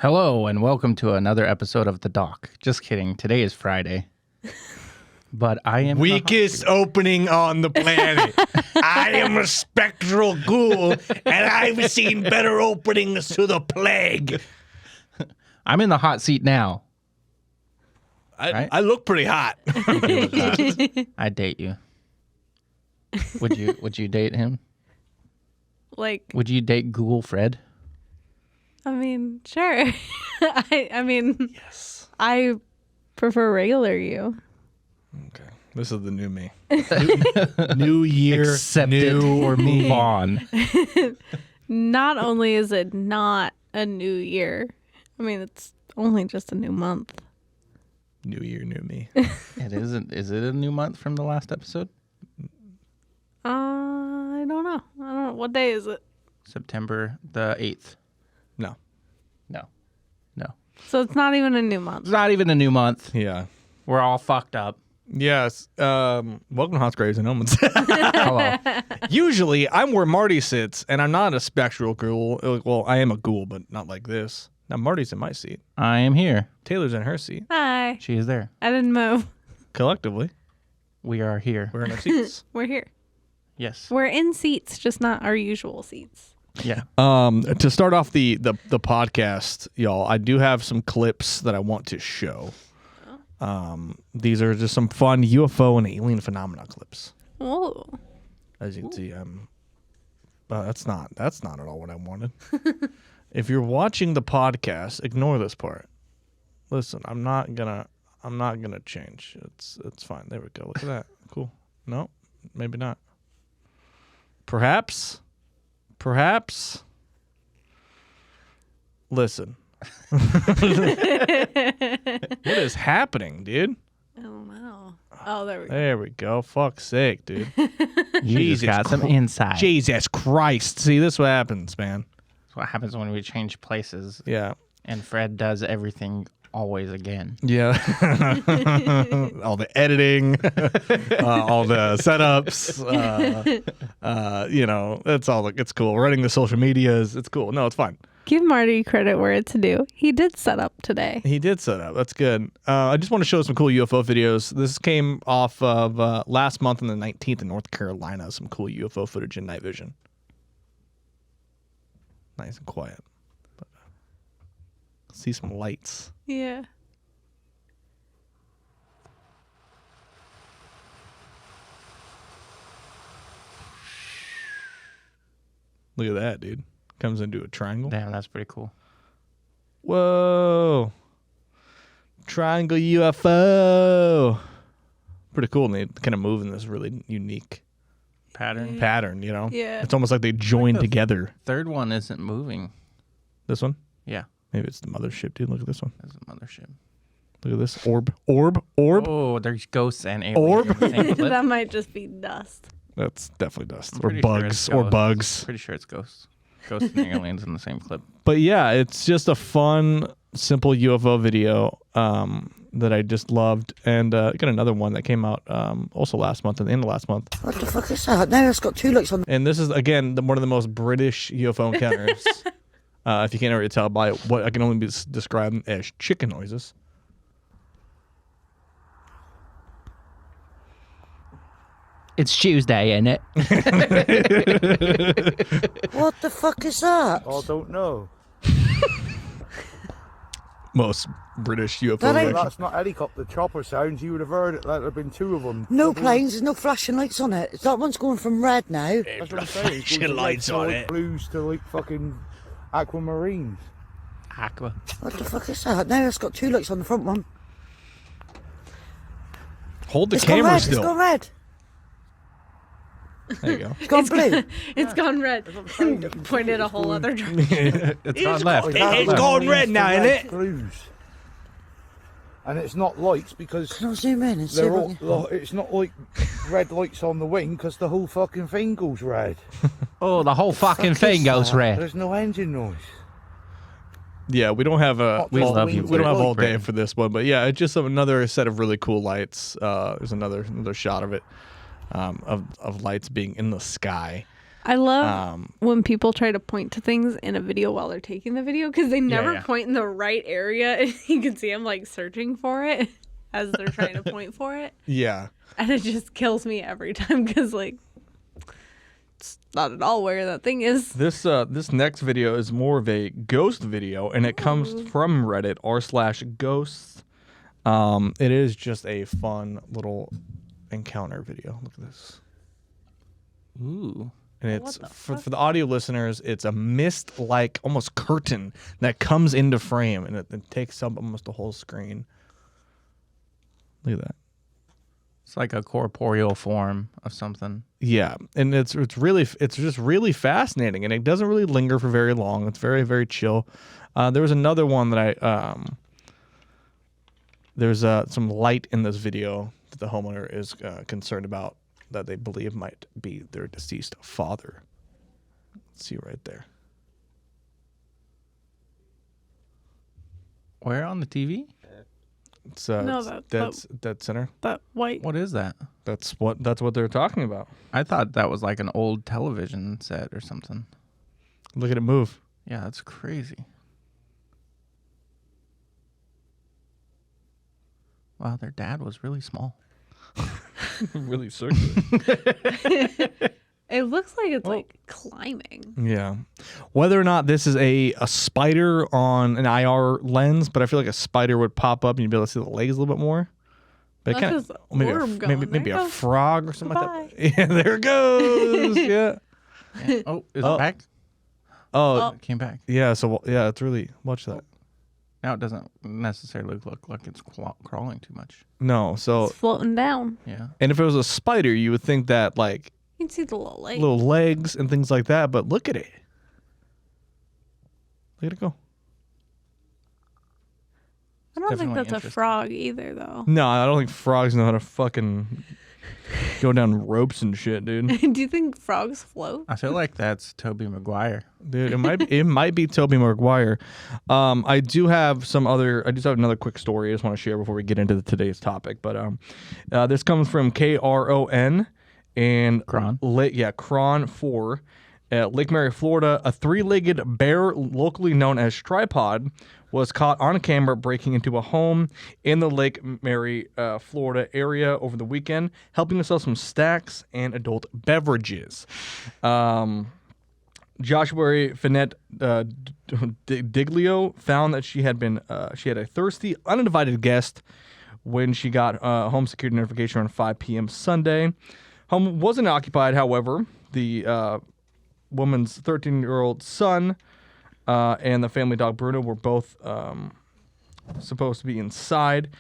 Hello and welcome to another episode of The Doc. Just kidding. Today is Friday. But I am weakest opening on the planet. I am a spectral ghoul, and I've seen better openings to the plague. I'm in the hot seat now. I look pretty hot. I'd date you. Would you date him? Would you date Ghoul Fred? I mean, sure. I mean, Yes. I prefer regular you. Okay. This is the new me. New year, Accept new it or move on. Not only is it not a new year, I mean, it's only just a new month. New year, new me. It isn't. Is it a new month from the last episode? I don't know. What day is it? September the 8th. No. No. So it's not even a new month. It's not even a new month. Yeah. We're all fucked up. Yes. Welcome to Hot Graves and Omens. Hello. Usually, I'm where Marty sits, and I'm not a spectral ghoul. Well, I am a ghoul, but not like this. Now, Marty's in my seat. I am here. Taylor's in her seat. Hi. She is there. I didn't move. Collectively, We are here. we're in our seats. We're here. Yes. We're in seats, just not our usual seats. Yeah. To start off the podcast, y'all, I do have some clips that I want to show. These are just some fun UFO and alien phenomena clips. Oh. As you can see, that's not at all what I wanted. If you're watching the podcast, ignore this part. Listen, I'm not gonna change. It's fine. There we go. Look at that. Cool. No, maybe not. Perhaps. Listen. What is happening, dude? I don't know. Oh, there we go. There we go. Fuck's sake, dude. You just got some insight. Jesus Christ. See, this is what happens, man. That's what happens when we change places. Yeah. And Fred does everything always again. Yeah. All the editing, all the setups, it's cool. Running the social medias, it's cool. No, it's fine. Give Marty credit where it's due. He did set up today. He did set up. That's good. I just want to show some cool UFO videos. This came off of last month on the 19th in North Carolina. Some cool UFO footage in night vision. Nice and quiet. But, see some lights. Yeah. Look at that, dude. Comes into a triangle. Damn, that's pretty cool. Whoa. Triangle UFO. Pretty cool. And they kind of move in this really unique pattern, you know? Yeah. It's almost like they join together. Third one isn't moving. This one? Yeah. Maybe it's the mothership, dude. Look at this one. That's a mothership. Look at this. Orb. Oh, there's ghosts and aliens. Orb? In the same clip. That might just be dust. That's definitely dust. I'm Or pretty sure bugs. it's Or ghosts. bugs. Pretty sure it's ghosts. Ghosts and aliens in the same clip. But yeah, it's just a fun, simple UFO video that I just loved. And got another one that came out also last month, at the end of last month. What the fuck is that? Now it's got two lights on. And this is, again, one of the most British UFO encounters. If you can't already tell by what I can only describe them as chicken noises. It's Tuesday, isn't it? What the fuck is that? I don't know. Most British UFO That ain't- reaction. That's not helicopter chopper sounds. You would have heard it. Like there've been two of them. No planes, there's no flashing lights on it. That one's going from red now. That's what I'm saying. It goes Flashing from lights red to, on like, it. Blues to like fucking aquamarines. Aqua. What the fuck is that? Now it's got two lights on the front one. Hold the It's gone camera red, still. it's gone red. There you go. It's gone blue. It's gone red. saying. Pointed a whole other direction. It's gone left. It's gone red now, Red isn't it? Blues. And it's not lights because Can I zoom in and see they're if I all, can... it's not like red lights on the wing because the whole fucking thing goes red. Oh, the whole fucking fuck thing is goes that? red. There's no engine noise. Yeah, we don't have We love you, We don't have all day Brandon. for this one, but yeah, it's just another set of really cool lights. There's another shot of it, of lights being in the sky. I love when people try to point to things in a video while they're taking the video because they never point in the right area. And you can see them like searching for it as they're trying to point for it. Yeah. And it just kills me every time because like it's not at all where that thing is. This next video is more of a ghost video, and it comes from Reddit r/ghosts. It is just a fun little encounter video. Look at this. Ooh. And it's for the audio listeners, it's a mist like almost curtain that comes into frame, and it takes up almost the whole screen. Look at that. It's like a corporeal form of something. Yeah, and it's just really fascinating, and it doesn't really linger for very long. It's very, very chill. There was another one that there's some light in this video that the homeowner is concerned about that they believe might be their deceased father. Let's see right there. Where on the TV? It's No, dead center. That white. What is that? That's what they're talking about. I thought that was like an old television set or something. Look at it move. Yeah, that's crazy. Wow, their dad was really small. Really circular. It looks like it's like climbing. Yeah. Whether or not this is a spider on an IR lens, but I feel like a spider would pop up and you'd be able to see the legs a little bit more. But That's kind just of an orb going. maybe There a it goes. frog or something like that. Yeah, there it goes. Yeah. Oh, is it back? Oh, It came back. yeah. So yeah, it's really watch that. Now it doesn't necessarily look like it's crawling too much. No. So It's floating down. Yeah. and if it was a spider, you would think that like You can see the little legs. little legs and things like that. But look at it. Look at it go. I don't think definitely that's a interesting. frog either, though. No, I don't think frogs know how to fucking go down ropes and shit, dude. Do you think frogs float? I feel like that's Tobey Maguire. Dude, it might be Tobey Maguire. I do have another quick story I just want to share before we get into today's topic. But this comes from KRON and Kron. Kron 4 at Lake Mary, Florida. A three-legged bear, locally known as Tripod, was caught on camera breaking into a home in the Lake Mary, Florida area over the weekend, helping to sell some snacks and adult beverages. Joshua Finette Diglio found that she had a thirsty, uninvited guest when she got home security notification around 5 p.m. Sunday. Home wasn't occupied, however. The woman's 13-year-old son and the family dog Bruno were both supposed to be inside.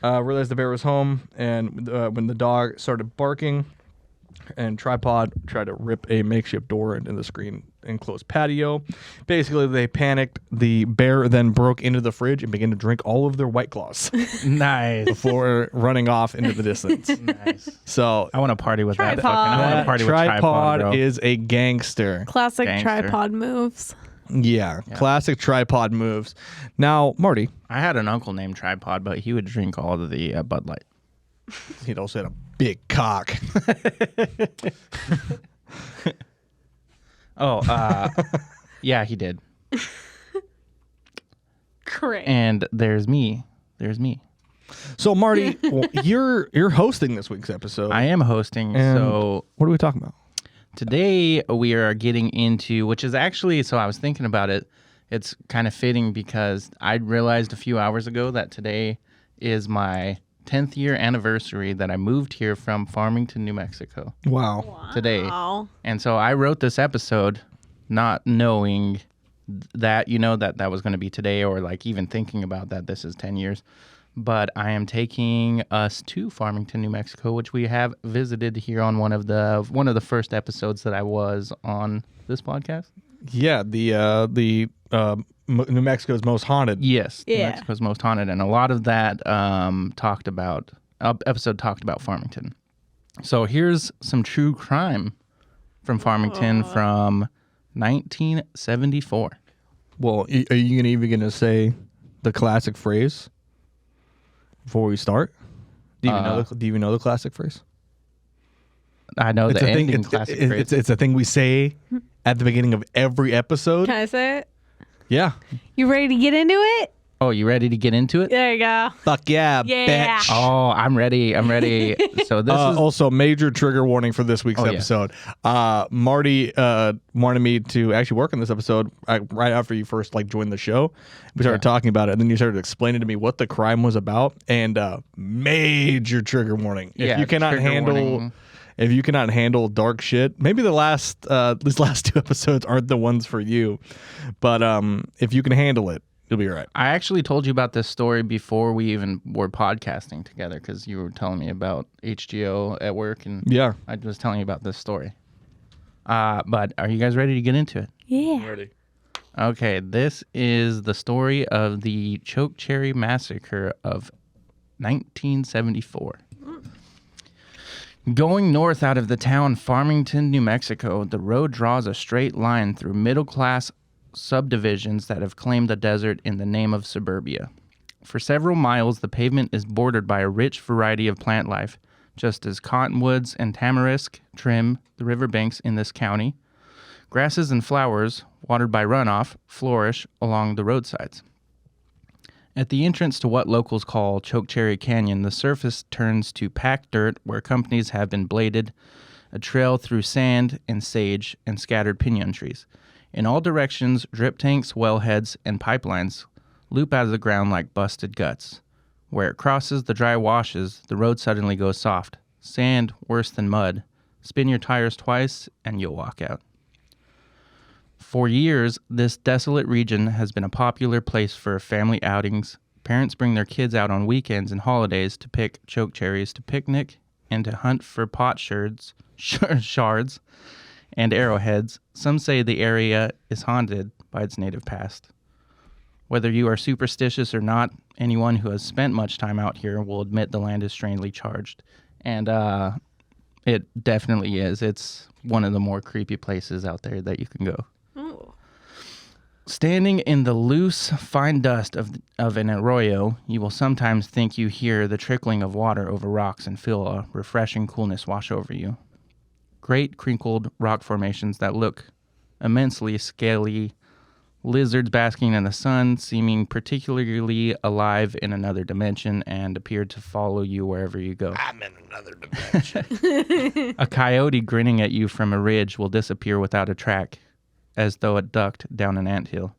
Realized the bear was home, and when the dog started barking, and Tripod tried to rip a makeshift door into the screen enclosed patio. Basically, they panicked. The bear then broke into the fridge and began to drink all of their White Claws Nice. before running off into the distance. Nice. So I want to party with that. Tripod. I want to party with Tripod, bro. is a gangster. Classic Gangster. tripod moves. Yeah, classic Tripod moves. Now, Marty, I had an uncle named Tripod, but he would drink all of the Bud Light. he'd also had a big cock. Yeah, he did. Great. And there's me. So, Marty, you're hosting this week's episode. I am hosting. And So what are we talking about? today we are getting into, which is actually, so I was thinking about it. It's kind of fitting because I realized a few hours ago that today is my 10th year anniversary that I moved here from Farmington, New Mexico. Wow. Today. Wow. And so I wrote this episode not knowing that, that was going to be today, or like even thinking about that this is 10 years. But I am taking us to Farmington, New Mexico, which we have visited here on one of the first episodes that I was on this podcast. Yeah, the New Mexico's most haunted. Yes, New Yeah. Mexico's most haunted, and a lot of that episode talked about Farmington. So here's some true crime from Farmington from 1974. Well, are you even gonna say the classic phrase before we start? Do you even know the classic phrase? I know It's the a thing. ending It's, classic it- phrase. it's a thing we say at the beginning of every episode. Can I say it? Yeah. You ready to get into it? Oh, you ready to get into it? There you go. Fuck yeah, Yeah. bitch. Oh, I'm ready. I'm ready. So this is Also, major trigger warning for this week's Oh, yeah. episode. Marty wanted me to actually work on this episode right after you first joined the show. We started talking about it, and then you started explaining to me what the crime was about. And major trigger warning. If you cannot trigger handle. warning. If you cannot handle dark shit, maybe these last 2 episodes aren't the ones for you. But if you can handle it, you'll be all right. I actually told you about this story before we even were podcasting together because you were telling me about H.G.O. at work, and Yeah. I was telling you about this story. But are you guys ready to get into it? Yeah. Ready. Okay, this is the story of the Chokecherry Massacre of 1974. Going north out of the town Farmington, New Mexico, the road draws a straight line through middle-class subdivisions that have claimed the desert in the name of suburbia. For several miles, the pavement is bordered by a rich variety of plant life, just as cottonwoods and tamarisk trim the riverbanks in this county. Grasses and flowers, watered by runoff, flourish along the roadsides. At the entrance to what locals call Chokecherry Canyon, the surface turns to packed dirt where companies have been bladed, a trail through sand and sage and scattered pinon trees. In all directions, drip tanks, wellheads, and pipelines loop out of the ground like busted guts. Where it crosses the dry washes, the road suddenly goes soft. Sand worse than mud. Spin your tires twice, and you'll walk out. For years, this desolate region has been a popular place for family outings. Parents bring their kids out on weekends and holidays to pick chokecherries, to picnic, and to hunt for potsherds, shards, and arrowheads. Some say the area is haunted by its native past. Whether you are superstitious or not, anyone who has spent much time out here will admit the land is strangely charged. And it definitely is. It's one of the more creepy places out there that you can go. Oh. Standing in the loose, fine dust of an arroyo, you will sometimes think you hear the trickling of water over rocks and feel a refreshing coolness wash over you. Great crinkled rock formations that look immensely scaly, lizards basking in the sun, seeming particularly alive in another dimension, and appear to follow you wherever you go. I'm in another dimension. A coyote grinning at you from a ridge will disappear without a track, as though it ducked down an anthill.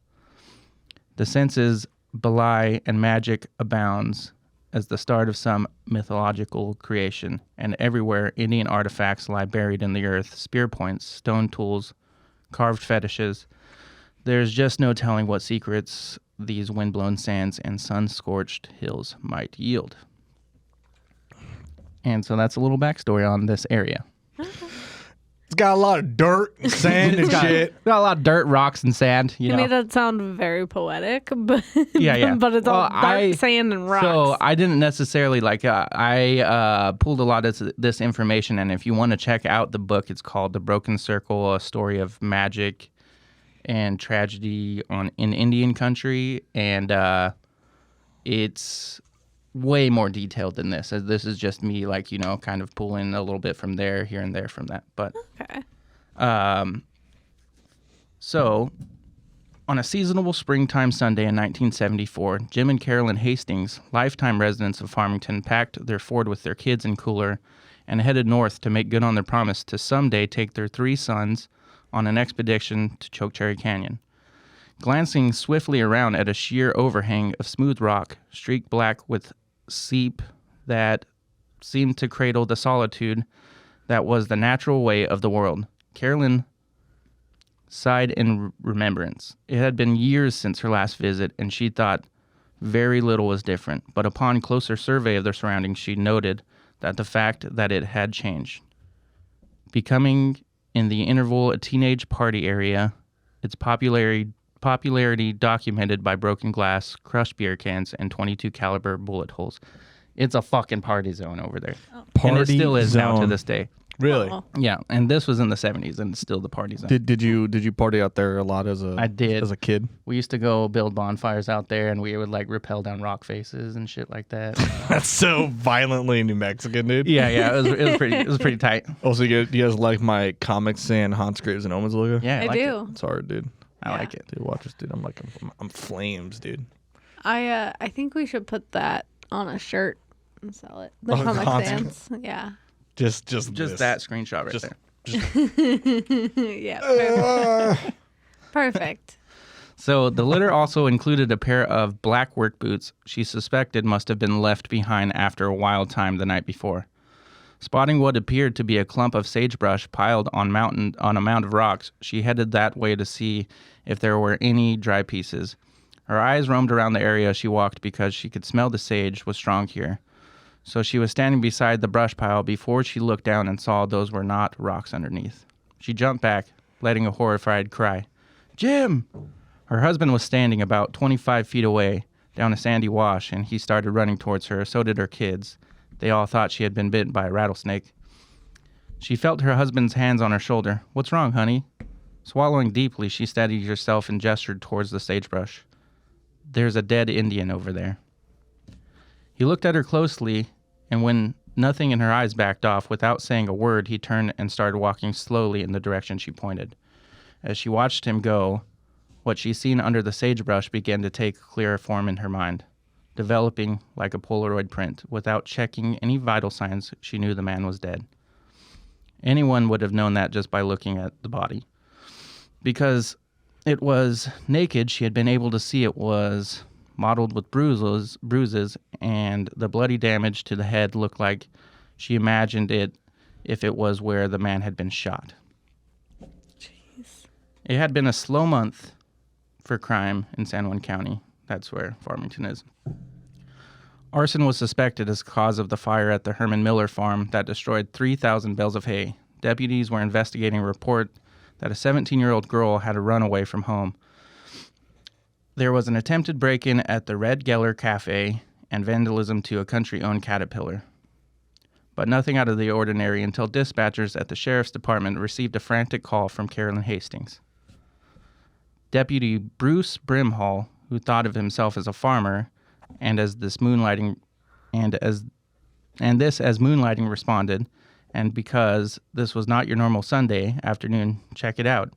The senses belie and magic abounds as the start of some mythological creation, and everywhere Indian artifacts lie buried in the earth, spear points, stone tools, carved fetishes. There's just no telling what secrets these windblown sands and sun-scorched hills might yield. And so that's a little backstory on this area. It's got a lot of dirt and sand and shit. Got a lot of dirt, rocks, and sand. You You know. made that sound very poetic, but Yeah. but it's all Well, dark sand and rocks. So I didn't necessarily I pulled a lot of this information, and if you want to check out the book, it's called The Broken Circle: A Story of Magic and Tragedy in Indian Country, and it's way more detailed than this. As this is just me, kind of pulling a little bit from there, here and there from that. But Okay. So, on a seasonable springtime Sunday in 1974, Jim and Carolyn Hastings, lifetime residents of Farmington, packed their Ford with their kids and cooler and headed north to make good on their promise to someday take their 3 sons on an expedition to Chokecherry Canyon. Glancing swiftly around at a sheer overhang of smooth rock, streaked black with seep that seemed to cradle the solitude that was the natural way of the world, Carolyn sighed in remembrance. It had been years since her last visit, and she thought very little was different. But upon closer survey of their surroundings, she noted that the fact that it had changed. Becoming, in the interval, a teenage party area, its popularity documented by broken glass, crushed beer cans, and .22 caliber bullet holes. It's a fucking party zone over there. And it Party still is now to zone. this day. Really? Oh. Yeah, and this was in the 70s, and it's still the party zone. Did you party out there a lot as a I did. as a kid? We used to go build bonfires out there, and we would like rappel down rock faces and shit like that. That's so violently New Mexican, dude. yeah, it was pretty tight. Also, you guys like my comics saying Hans Graves and Omens logo? Yeah, I like do. It's hard, dude. I like it. Dude, watch this, dude. I'm flames, dude. I think we should put that on a shirt and sell it. The Oh, Comic Hans- Sans. Yeah. Just Just that screenshot right Just- there. Yeah. Perfect. So the litter also included a pair of black work boots she suspected must have been left behind after a wild time the night before. Spotting what appeared to be a clump of sagebrush piled on a mound of rocks, she headed that way to see if there were any dry pieces. Her eyes roamed around the area she walked because she could smell the sage was strong here. So she was standing beside the brush pile before she looked down and saw those were not rocks underneath. She jumped back, letting a horrified cry. "Jim!" Her husband was standing about 25 feet away down a sandy wash, and he started running towards her. So did her kids. They all thought she had been bitten by a rattlesnake. She felt her husband's hands on her shoulder. "What's wrong, honey?" Swallowing deeply, she steadied herself and gestured towards the sagebrush. "There's a dead Indian over there." He looked at her closely, and when nothing in her eyes backed off, without saying a word, he turned and started walking slowly in the direction she pointed. As she watched him go, what she seen under the sagebrush began to take clearer form in her mind, developing like a Polaroid print. Without checking any vital signs, she knew the man was dead. Anyone would have known that just by looking at the body. Because it was naked, she had been able to see it was mottled with bruises, and the bloody damage to the head looked like she imagined it if it was where the man had been shot. Jeez. It had been a slow month for crime in San Juan County. That's where Farmington is. Arson was suspected as the cause of the fire at the Herman Miller farm that destroyed 3,000 bales of hay. Deputies were investigating a report that a 17-year-old girl had run away from home. There was an attempted break-in at the Red Geller Cafe and vandalism to a country-owned Caterpillar. But nothing out of the ordinary until dispatchers at the sheriff's department received a frantic call from Carolyn Hastings. Deputy Bruce Brimhall, who thought of himself as a farmer, and as moonlighting responded, and because this was not your normal Sunday afternoon, check it out.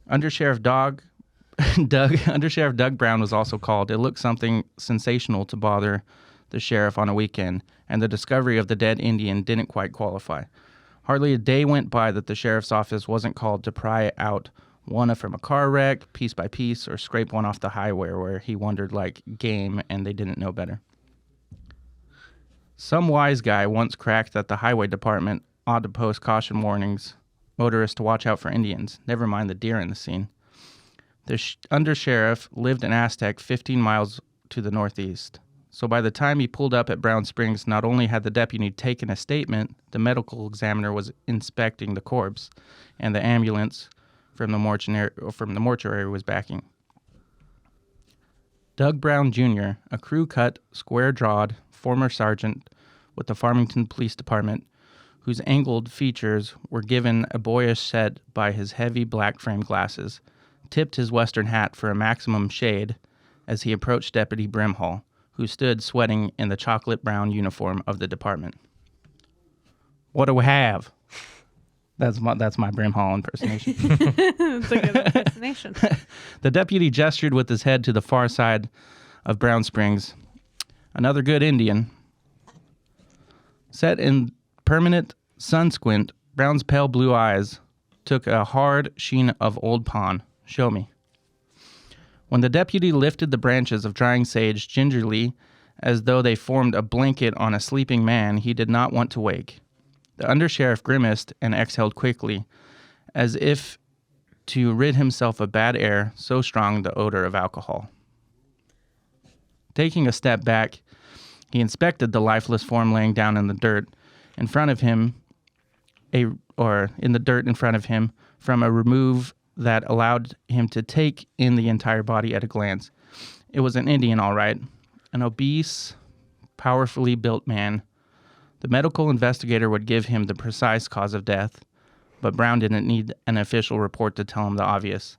Undersheriff Doug Brown was also called. It looked something sensational to bother the sheriff on a weekend, and the discovery of the dead Indian didn't quite qualify. Hardly a day went by that the sheriff's office wasn't called to pry out one from a car wreck, piece by piece, or scrape one off the highway where he wandered like game and they didn't know better. Some wise guy once cracked that the highway department ought to post caution warnings, motorists to watch out for Indians, never mind the deer in the scene. The undersheriff lived in Aztec 15 miles to the northeast. So by the time he pulled up at Brown Springs, not only had the deputy taken a statement, the medical examiner was inspecting the corpse, and the ambulance from the mortuary was backing. Doug Brown Jr., a crew-cut, square-jawed former sergeant with the Farmington Police Department, whose angled features were given a boyish set by his heavy black frame glasses, tipped his western hat for a maximum shade as he approached Deputy Brimhall, who stood sweating in the chocolate-brown uniform of the department. "What do we have?" That's my Brimhall impersonation. That's a good impersonation. The deputy gestured with his head to the far side of Brown Springs. "Another good Indian." Set in permanent sun squint, Brown's pale blue eyes took a hard sheen of old pawn. "Show me." When the deputy lifted the branches of drying sage gingerly, as though they formed a blanket on a sleeping man, he did not want to wake. The undersheriff grimaced and exhaled quickly, as if to rid himself of bad air, so strong the odor of alcohol. Taking a step back, he inspected the lifeless form laying down in the dirt in front of him, from a remove that allowed him to take in the entire body at a glance. It was an Indian, all right, an obese, powerfully built man. The medical investigator would give him the precise cause of death, but Brown didn't need an official report to tell him the obvious.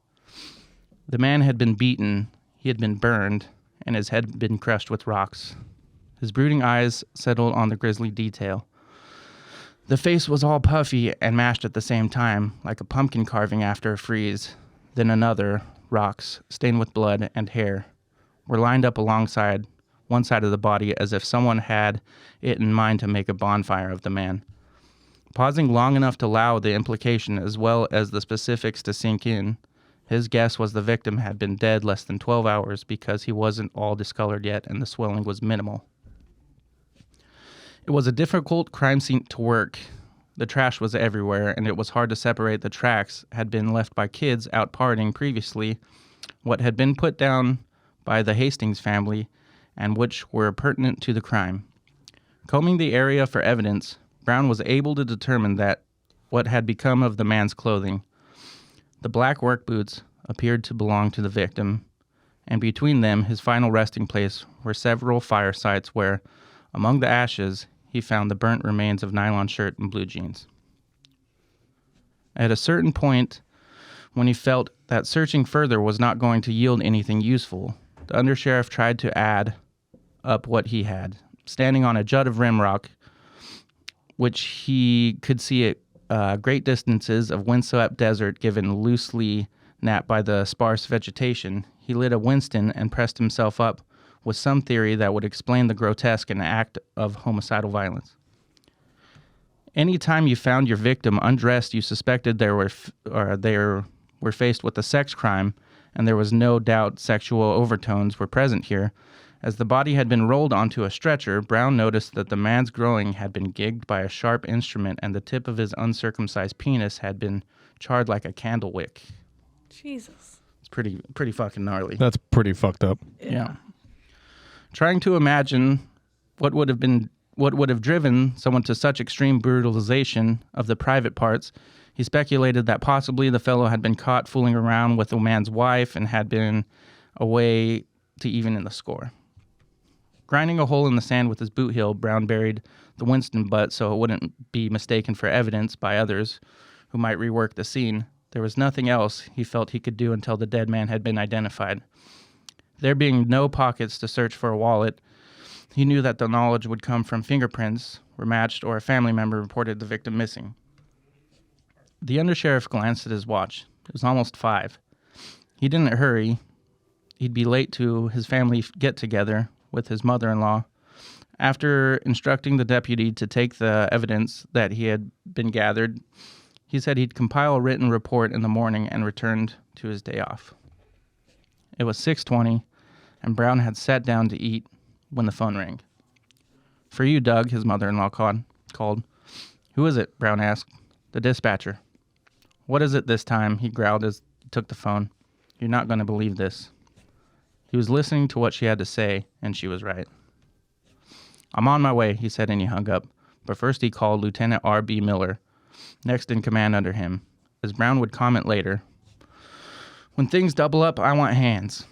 The man had been beaten, he had been burned, and his head had been crushed with rocks. His brooding eyes settled on the grisly detail. The face was all puffy and mashed at the same time, like a pumpkin carving after a freeze. Then another, rocks, stained with blood and hair, were lined up alongside one side of the body as if someone had it in mind to make a bonfire of the man. Pausing long enough to allow the implication as well as the specifics to sink in, his guess was the victim had been dead less than 12 hours because he wasn't all discolored yet and the swelling was minimal. It was a difficult crime scene to work. The trash was everywhere, and it was hard to separate the tracks had been left by kids out partying previously, what had been put down by the Hastings family, and which were pertinent to the crime. Combing the area for evidence, Brown was able to determine that what had become of the man's clothing. The black work boots appeared to belong to the victim, and between them his final resting place were several fire sites where, among the ashes, he found the burnt remains of nylon shirt and blue jeans. At a certain point, when he felt that searching further was not going to yield anything useful, the undersheriff tried to add up what he had. Standing on a jut of rimrock, which he could see at great distances of windswept desert given loosely napped by the sparse vegetation, he lit a Winston and pressed himself up with some theory that would explain the grotesque and act of homicidal violence. Any time you found your victim undressed, you suspected they were faced with a sex crime, and there was no doubt sexual overtones were present here. As the body had been rolled onto a stretcher, Brown noticed that the man's groin had been gigged by a sharp instrument, and the tip of his uncircumcised penis had been charred like a candle wick. Jesus. It's pretty fucking gnarly. That's pretty fucked up. Yeah. Trying to imagine what would have driven someone to such extreme brutalization of the private parts, he speculated that possibly the fellow had been caught fooling around with the man's wife and had been away to even in the score. Grinding a hole in the sand with his boot heel, Brown buried the Winston butt so it wouldn't be mistaken for evidence by others who might rework the scene. There was nothing else he felt he could do until the dead man had been identified. There being no pockets to search for a wallet, he knew that the knowledge would come from fingerprints were matched or a family member reported the victim missing. The undersheriff glanced at his watch. It was almost 5. He didn't hurry. He'd be late to his family get-together with his mother-in-law. After instructing the deputy to take the evidence that he had been gathered, he said he'd compile a written report in the morning and returned to his day off. It was 6:20, and Brown had sat down to eat when the phone rang. "For you, Doug," his mother-in-law called. "Who is it?" Brown asked. "The dispatcher." "What is it this time?" he growled as he took the phone. "You're not going to believe this." He was listening to what she had to say, and she was right. "I'm on my way," he said, and he hung up. But first he called Lieutenant R.B. Miller, next in command under him. As Brown would comment later, "When things double up, I want hands."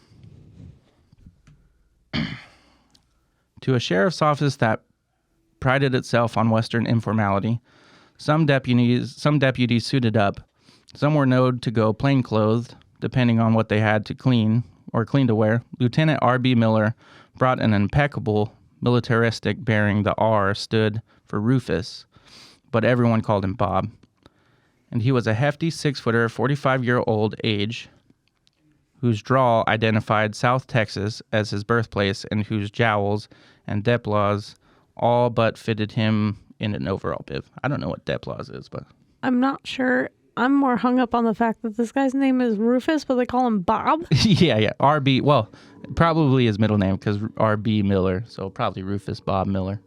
To a sheriff's office that prided itself on Western informality, some deputies suited up. Some were known to go plainclothed, depending on what they had to clean or clean to wear. Lieutenant R.B. Miller brought an impeccable militaristic bearing. The R stood for Rufus, but everyone called him Bob. And he was a hefty 6-footer, 45-year-old age, whose drawl identified South Texas as his birthplace and whose jowls and deploys all but fitted him in an overall biv. I don't know what deploys is, but... I'm not sure. I'm more hung up on the fact that this guy's name is Rufus, but they call him Bob. yeah. R.B. Well, probably his middle name because R.B. Miller, so probably Rufus Bob Miller.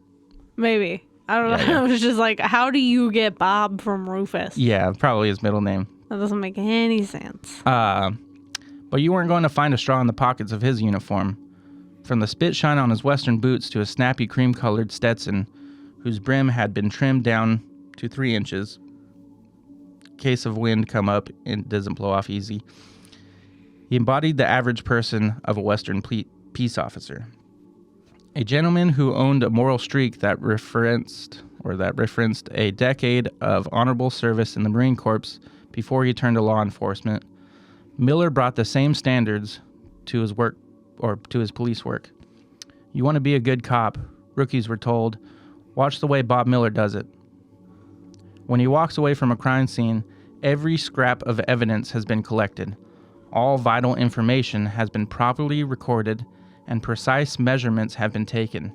Maybe. I don't know. Yeah. I was just like, how do you get Bob from Rufus? Yeah, probably his middle name. That doesn't make any sense. But you weren't going to find a straw in the pockets of his uniform. From the spit shine on his western boots to a snappy cream-colored Stetson, whose brim had been trimmed down to 3 inches. Case of wind come up and doesn't blow off easy. He embodied the average person of a Western peace officer. A gentleman who owned a moral streak that referenced or that referenced a decade of honorable service in the Marine Corps before he turned to law enforcement, Miller brought the same standards to his work, or to his police work. You want to be a good cop, rookies were told, watch the way Bob Miller does it. When he walks away from a crime scene, every scrap of evidence has been collected. All vital information has been properly recorded and precise measurements have been taken.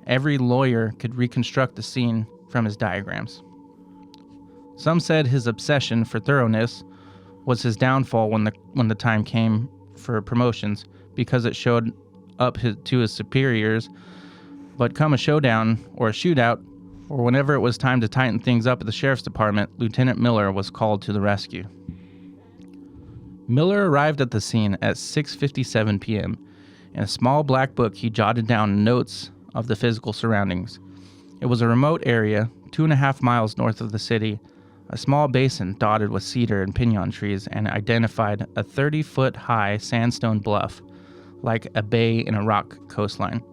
Every lawyer could reconstruct the scene from his diagrams. Some said his obsession for thoroughness was his downfall when the time came for promotions because it showed up to his superiors, but come a showdown or a shootout, or whenever it was time to tighten things up at the sheriff's department, Lieutenant Miller was called to the rescue. Miller arrived at the scene at 6:57 p.m. In a small black book, he jotted down notes of the physical surroundings. It was a remote area, 2.5 miles north of the city, a small basin dotted with cedar and pinon trees, and identified a 30-foot-high sandstone bluff, like a bay in a rock coastline.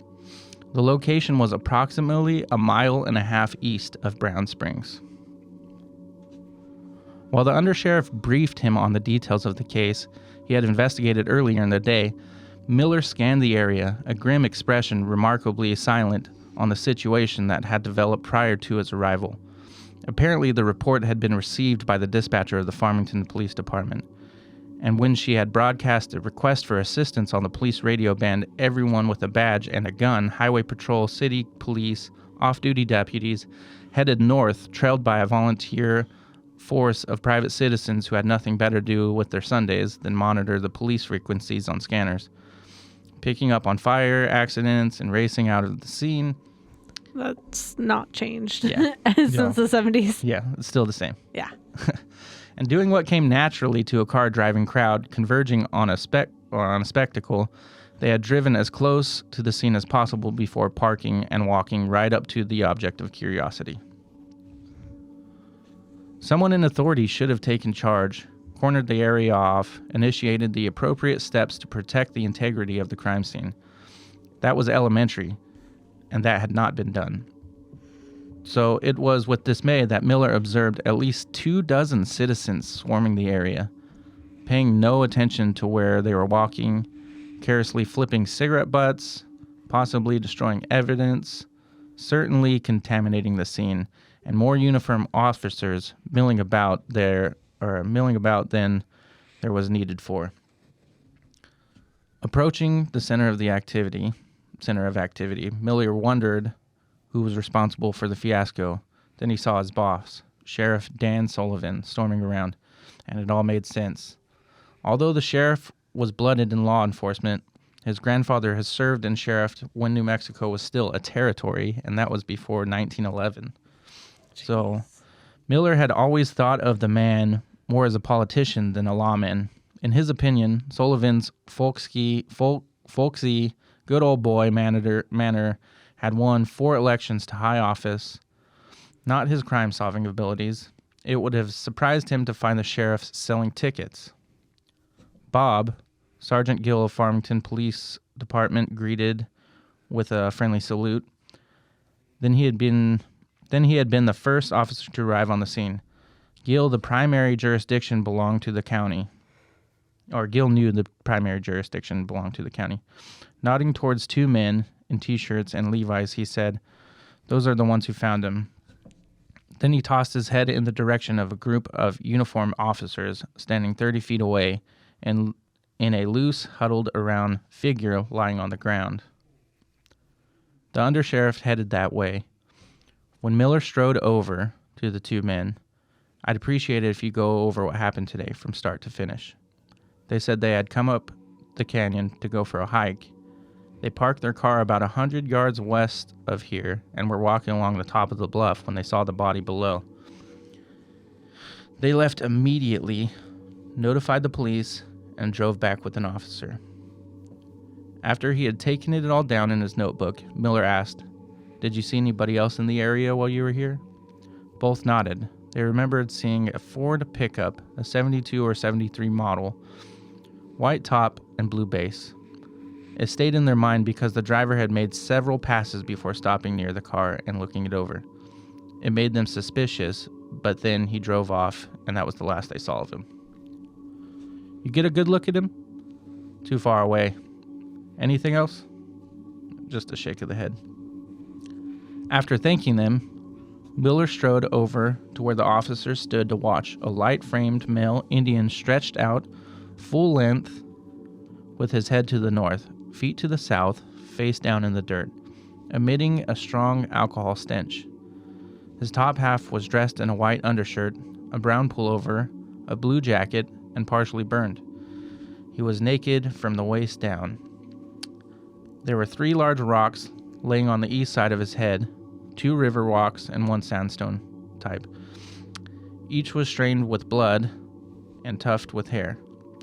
The location was approximately 1.5 miles east of Brown Springs. While the undersheriff briefed him on the details of the case he had investigated earlier in the day, Miller scanned the area, a grim expression remarkably silent on the situation that had developed prior to his arrival. Apparently, the report had been received by the dispatcher of the Farmington Police Department, and when she had broadcast a request for assistance on the police radio band, everyone with a badge and a gun, highway patrol, city police, off-duty deputies, headed north, trailed by a volunteer force of private citizens who had nothing better to do with their Sundays than monitor the police frequencies on scanners, picking up on fire, accidents, and racing out of the scene. That's not changed Yeah. since the 70s. Yeah, it's still the same. Yeah. And doing what came naturally to a car-driving crowd converging on a spectacle, they had driven as close to the scene as possible before parking and walking right up to the object of curiosity. Someone in authority should have taken charge, cornered the area off, initiated the appropriate steps to protect the integrity of the crime scene. That was elementary, and that had not been done. So it was with dismay that Miller observed at least 24 citizens swarming the area, paying no attention to where they were walking, carelessly flipping cigarette butts, possibly destroying evidence, certainly contaminating the scene, and more uniformed officers milling about than there was needed for. Approaching the center of activity, Miller wondered who was responsible for the fiasco. Then he saw his boss, Sheriff Dan Sullivan, storming around, and it all made sense. Although the sheriff was blooded in law enforcement, his grandfather has served in sheriff when New Mexico was still a territory, and that was before 1911. Jeez. So Miller had always thought of the man more as a politician than a lawman. In his opinion, Sullivan's folksy, good old boy manner had won 4 elections to high office, not his crime-solving abilities. It would have surprised him to find the sheriff selling tickets. Bob, Sergeant Gill of Farmington Police Department, greeted with a friendly salute. Then he had been the first officer to arrive on the scene. Gill, the primary jurisdiction belonged to the county. Or Gill knew the primary jurisdiction belonged to the county. Nodding towards 2 men in T-shirts and Levi's, he said, "Those are the ones who found him." Then he tossed his head in the direction of a group of uniformed officers standing 30 feet away and in a loose, huddled around figure lying on the ground. The undersheriff headed that way. When Miller strode over to the 2 men, "I'd appreciate it if you go over what happened today from start to finish." They said they had come up the canyon to go for a hike. They parked their car about 100 yards west of here and were walking along the top of the bluff when they saw the body below. They left immediately, notified the police, and drove back with an officer. After he had taken it all down in his notebook, Miller asked, "Did you see anybody else in the area while you were here?" Both nodded. They remembered seeing a Ford pickup, a 72 or 73 model, white top and blue base. It stayed in their mind because the driver had made several passes before stopping near the car and looking it over. It made them suspicious, but then he drove off, and that was the last they saw of him. You get a good look at him? Too far away. Anything else? Just a shake of the head. After thanking them, Miller strode over to where the officers stood to watch a light-framed male Indian stretched out, full length, with his head to the north, feet to the south, face down in the dirt, emitting a strong alcohol stench. His top half was dressed in a white undershirt, a brown pullover, a blue jacket, and partially burned. He was naked from the waist down. There were 3 large rocks laying on the east side of his head, 2 river rocks and 1 sandstone type. Each was stained with blood and tufted with hair,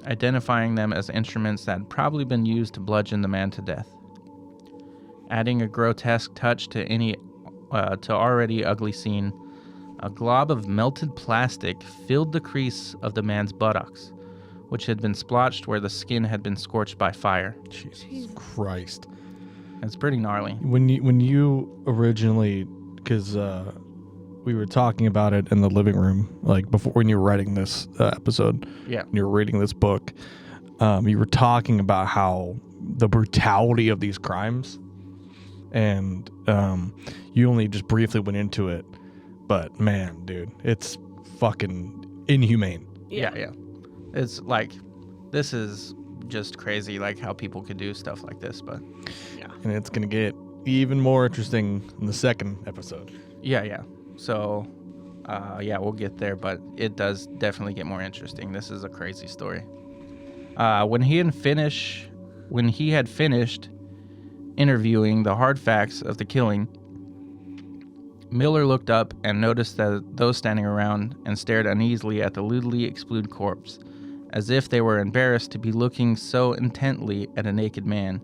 identifying them as instruments that had probably been used to bludgeon the man to death. Adding a grotesque touch to any to already ugly scene, a glob of melted plastic filled the crease of the man's buttocks, which had been splotched where the skin had been scorched by fire. Jesus Christ. It's pretty gnarly. When you originally, because we were talking about it in the living room, like before when you were writing this episode, Yeah. when you were reading this book, you were talking about how the brutality of these crimes, and you only just briefly went into it, but man, dude, it's fucking inhumane. Yeah. It's like, this is just crazy, like how people could do stuff like this, but And it's going to get even more interesting in the second episode. yeah. So, we'll get there, but it does definitely get more interesting. This is a crazy story. When he had finished interviewing the hard facts of the killing, Miller looked up and noticed that those standing around and stared uneasily at the lewdly exploded corpse, as if they were embarrassed to be looking so intently at a naked man,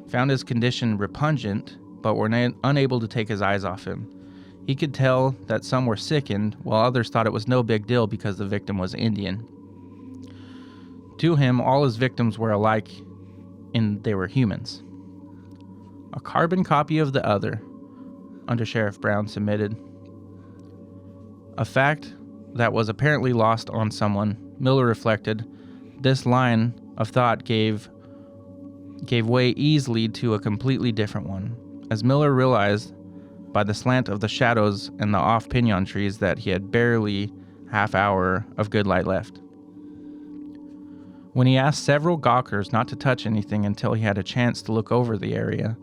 found his condition repugnant, but were unable to take his eyes off him. He could tell that some were sickened, while others thought it was no big deal because the victim was Indian. To him, all his victims were alike, and they were humans. A carbon copy of the other, Under Sheriff Brown submitted. A fact that was apparently lost on someone, Miller reflected. This line of thought gave way easily to a completely different one, as Miller realized by the slant of the shadows and the off pinyon trees that he had barely half hour of good light left. When he asked several gawkers not to touch anything until he had a chance to look over the area,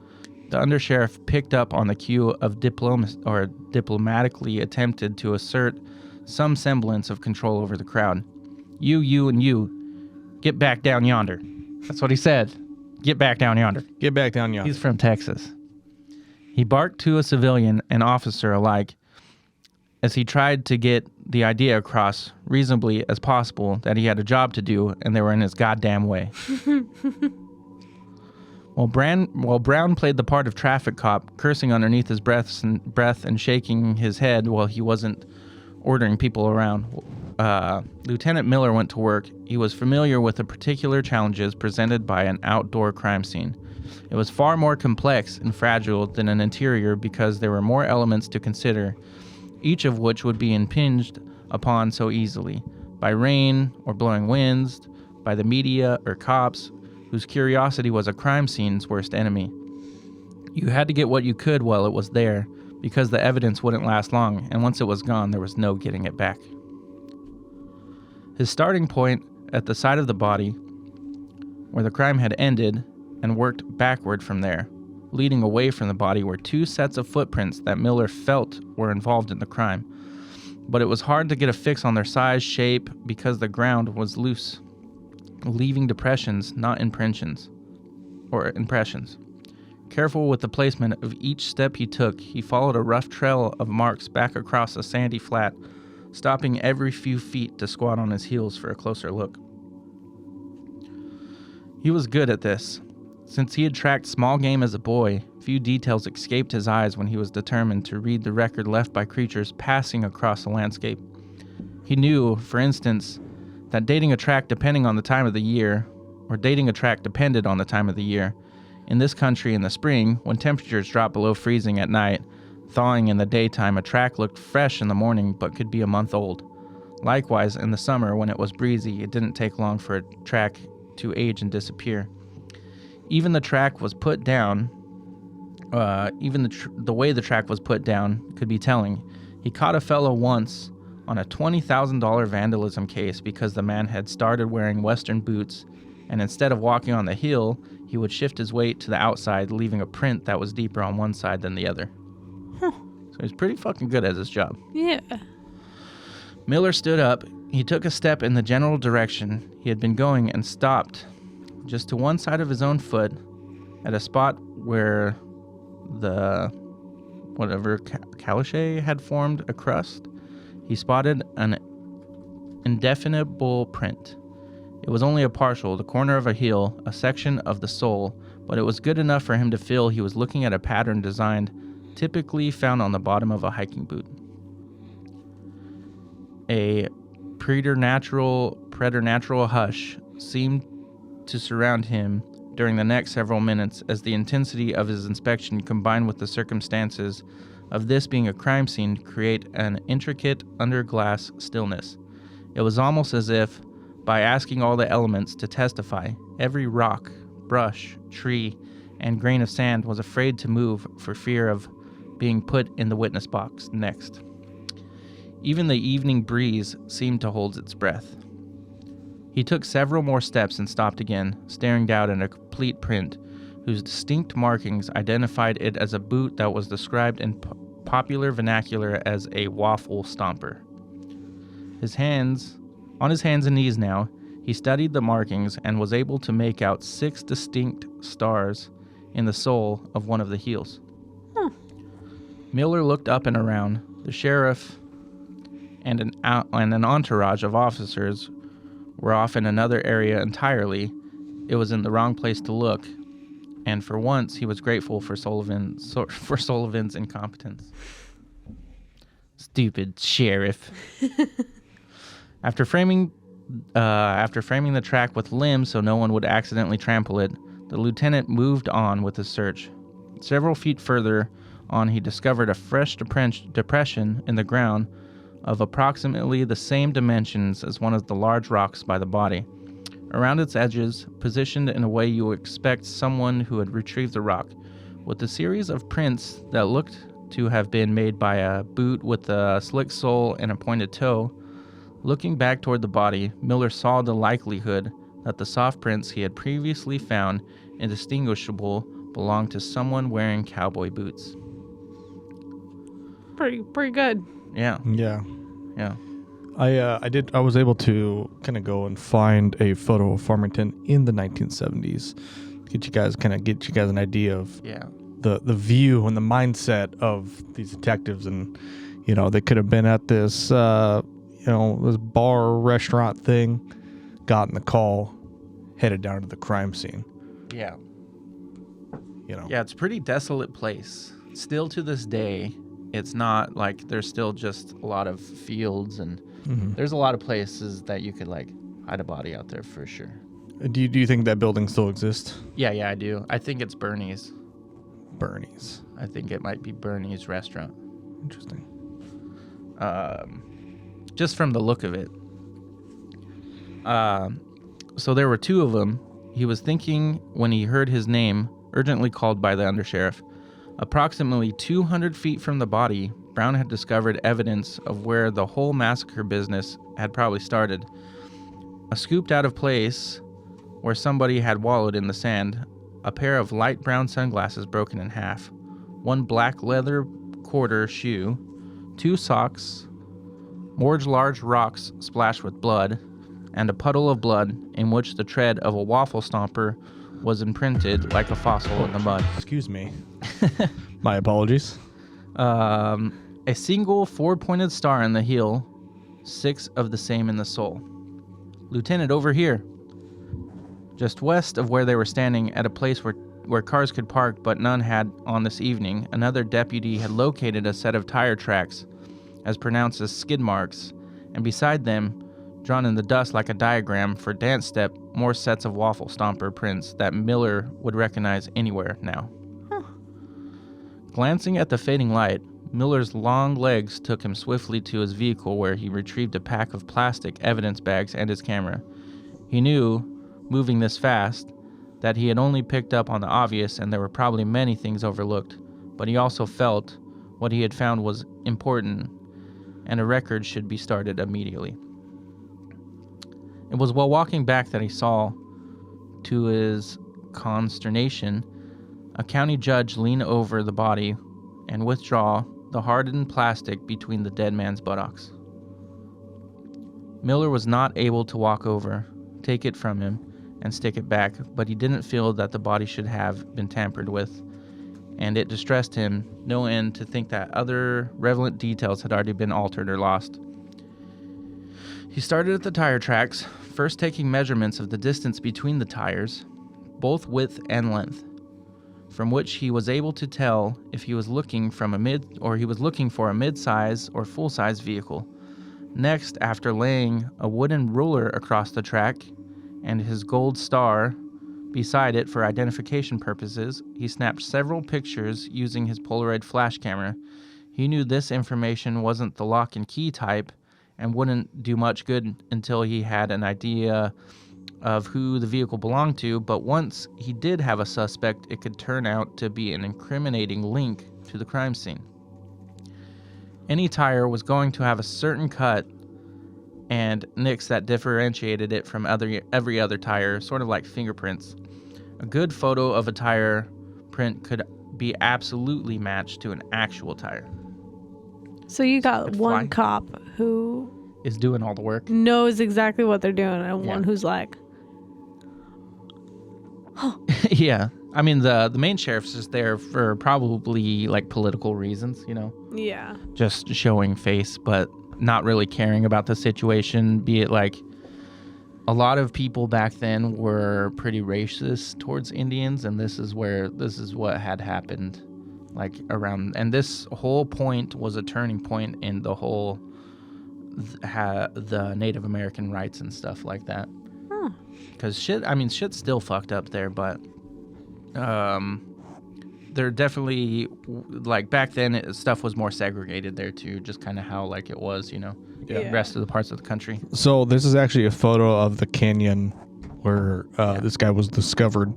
the undersheriff picked up on the cue of diplomatically attempted to assert some semblance of control over the crowd. You, and you, get back down yonder. That's what he said. Get back down yonder. Get back down yonder. He's from Texas. He barked to a civilian and officer alike as he tried to get the idea across reasonably as possible that he had a job to do and they were in his goddamn way. While Brown played the part of traffic cop, cursing underneath his breath and shaking his head while he wasn't ordering people around, Lieutenant Miller went to work. He was familiar with the particular challenges presented by an outdoor crime scene. It was far more complex and fragile than an interior because there were more elements to consider, each of which would be impinged upon so easily by rain or blowing winds, by the media or cops, whose curiosity was a crime scene's worst enemy. You had to get what you could while it was there, because the evidence wouldn't last long, and once it was gone, there was no getting it back. His starting point at the side of the body, where the crime had ended, and worked backward from there. Leading away from the body were 2 sets of footprints that Miller felt were involved in the crime, but it was hard to get a fix on their size, shape, because the ground was loose, leaving depressions, not impressions. Careful with the placement of each step he took, he followed a rough trail of marks back across a sandy flat, stopping every few feet to squat on his heels for a closer look. He was good at this. Since he had tracked small game as a boy, few details escaped his eyes when he was determined to read the record left by creatures passing across the landscape. He knew, for instance, that dating a track depended on the time of the year, in this country in the spring, when temperatures drop below freezing at night, thawing in the daytime, a track looked fresh in the morning but could be a month old. Likewise, in the summer, when it was breezy, it didn't take long for a track to age and disappear. Even the track was put down, the way the track was put down could be telling. He caught a fellow once on a $20,000 vandalism case because the man had started wearing Western boots, and instead of walking on the heel, he would shift his weight to the outside, leaving a print that was deeper on one side than the other. Huh. So he's pretty fucking good at his job. Yeah. Miller stood up. He took a step in the general direction he had been going and stopped just to one side of his own foot at a spot where the caliche had formed a crust. He spotted an indefinable print. It was only a partial, the corner of a heel, a section of the sole, but it was good enough for him to feel he was looking at a pattern designed typically found on the bottom of a hiking boot. A preternatural hush seemed to surround him during the next several minutes as the intensity of his inspection combined with the circumstances of this being a crime scene create an intricate under-glass stillness. It was almost as if, by asking all the elements to testify, every rock, brush, tree, and grain of sand was afraid to move for fear of being put in the witness box next. Even the evening breeze seemed to hold its breath. He took several more steps and stopped again, staring down at a complete print, whose distinct markings identified it as a boot that was described in popular vernacular as a waffle stomper. On his hands and knees now, he studied the markings and was able to make out 6 distinct stars in the sole of one of the heels. Miller looked up and around. The sheriff and an entourage of officers were off in another area entirely. It was in the wrong place to look, and for once he was grateful for Sullivan's incompetence. Stupid sheriff. After framing the track with limbs so no one would accidentally trample it, the lieutenant moved on with his search. Several feet further on, he discovered a fresh depression in the ground of approximately the same dimensions as one of the large rocks by the body. Around its edges, positioned in a way you would expect someone who had retrieved the rock, with a series of prints that looked to have been made by a boot with a slick sole and a pointed toe. Looking back toward the body, Miller saw the likelihood that the soft prints he had previously found indistinguishable belonged to someone wearing cowboy boots. Pretty good. Yeah. Yeah. Yeah. I was able to kind of go and find a photo of Farmington in the 1970s. Get you guys an idea of the view and the mindset of these detectives, and they could have been at this this bar or restaurant thing, gotten the call, headed down to the crime scene. Yeah. Yeah, it's a pretty desolate place. Still to this day, it's not like there's still just a lot of fields, and there's a lot of places that you could hide a body out there for sure. Do you think that building still exists? Yeah, I do. I think it's Bernie's. Bernie's. I think it might be Bernie's restaurant. Interesting. Just from the look of it. So there were 2 of them. He was thinking when he heard his name urgently called by the undersheriff. Approximately 200 feet from the body, Brown had discovered evidence of where the whole massacre business had probably started. A scooped out of place where somebody had wallowed in the sand, a pair of light brown sunglasses broken in half, 1 black leather quarter shoe, 2 socks, more large rocks splashed with blood, and a puddle of blood in which the tread of a waffle stomper was imprinted like a fossil in the mud. Excuse me. My apologies. A single 4-pointed star in the heel, 6 of the same in the sole. Lieutenant, over here. Just west of where they were standing, at a place where cars could park but none had on this evening, another deputy had located a set of tire tracks, as pronounced as skid marks, and beside them, drawn in the dust like a diagram for dance step, more sets of waffle stomper prints that Miller would recognize anywhere now. Glancing at the fading light, Miller's long legs took him swiftly to his vehicle, where he retrieved a pack of plastic evidence bags and his camera. He knew, moving this fast, that he had only picked up on the obvious and there were probably many things overlooked, but he also felt what he had found was important and a record should be started immediately. It was while walking back that he saw, to his consternation, a county judge lean over the body and withdraw the hardened plastic between the dead man's buttocks. Miller was not able to walk over, take it from him, and stick it back, but he didn't feel that the body should have been tampered with, and it distressed him no end to think that other relevant details had already been altered or lost. He started at the tire tracks, first taking measurements of the distance between the tires, both width and length, from which he was able to tell if he was looking for a mid-size or full-size vehicle. Next, after laying a wooden ruler across the track and his gold star beside it for identification purposes, he snapped several pictures using his Polaroid flash camera. He knew this information wasn't the lock and key type and wouldn't do much good until he had an idea of who the vehicle belonged to, but once he did have a suspect, it could turn out to be an incriminating link to the crime scene. Any tire was going to have a certain cut and nicks that differentiated it from every other tire, sort of like fingerprints. A good photo of a tire print could be absolutely matched to an actual tire. So you got one cop who is doing all the work, knows exactly what they're doing, and one who's like, yeah. I mean, the main sheriff's just there for probably like political reasons, you know? Yeah. Just showing face, but not really caring about the situation. Be it like a lot of people back then were pretty racist towards Indians, and this is what had happened like around. And this whole point was a turning point in the whole the Native American rights and stuff like that. Because shit's still fucked up there, but they're definitely, like, back then stuff was more segregated there too, just kind of how like it was, you know, the rest of the parts of the country. So this is actually a photo of the canyon where this guy was discovered,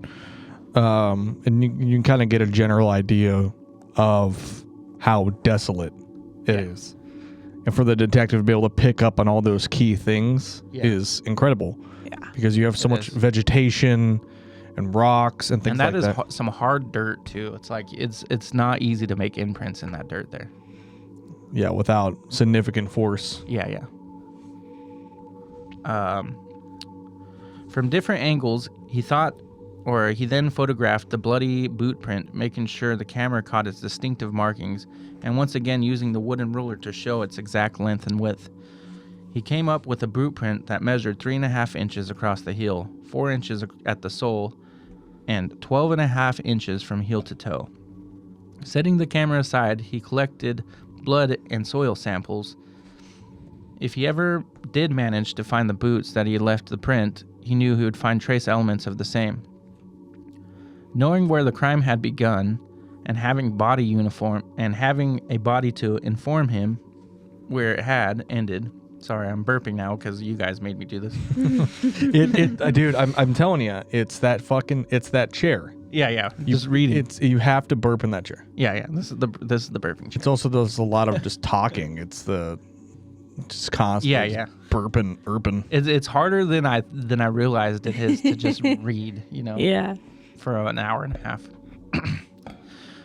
and you can kind of get a general idea of how desolate it is. And for the detective to be able to pick up on all those key things is incredible. Yeah. Because you have so much vegetation and rocks and things like that. And that is some hard dirt too. It's like it's not easy to make imprints in that dirt there. Yeah, without significant force. Yeah. From different angles, he then photographed the bloody boot print, making sure the camera caught its distinctive markings, and once again using the wooden ruler to show its exact length and width. He came up with a boot print that measured 3.5 inches across the heel, 4 inches at the sole, and 12.5 inches from heel to toe. Setting the camera aside, he collected blood and soil samples. If he ever did manage to find the boots that he had left the print, he knew he would find trace elements of the same. Knowing where the crime had begun, and having a body to inform him where it had ended. Sorry, I'm burping now because you guys made me do this. Dude, I'm telling you, it's that chair. Yeah. Just reading. You have to burp in that chair. Yeah. This is the burping chair. It's also there's a lot of just talking. It's just constant. Yeah. Burping. It's harder than I realized it is to just read. You know. Yeah. For an hour and a half.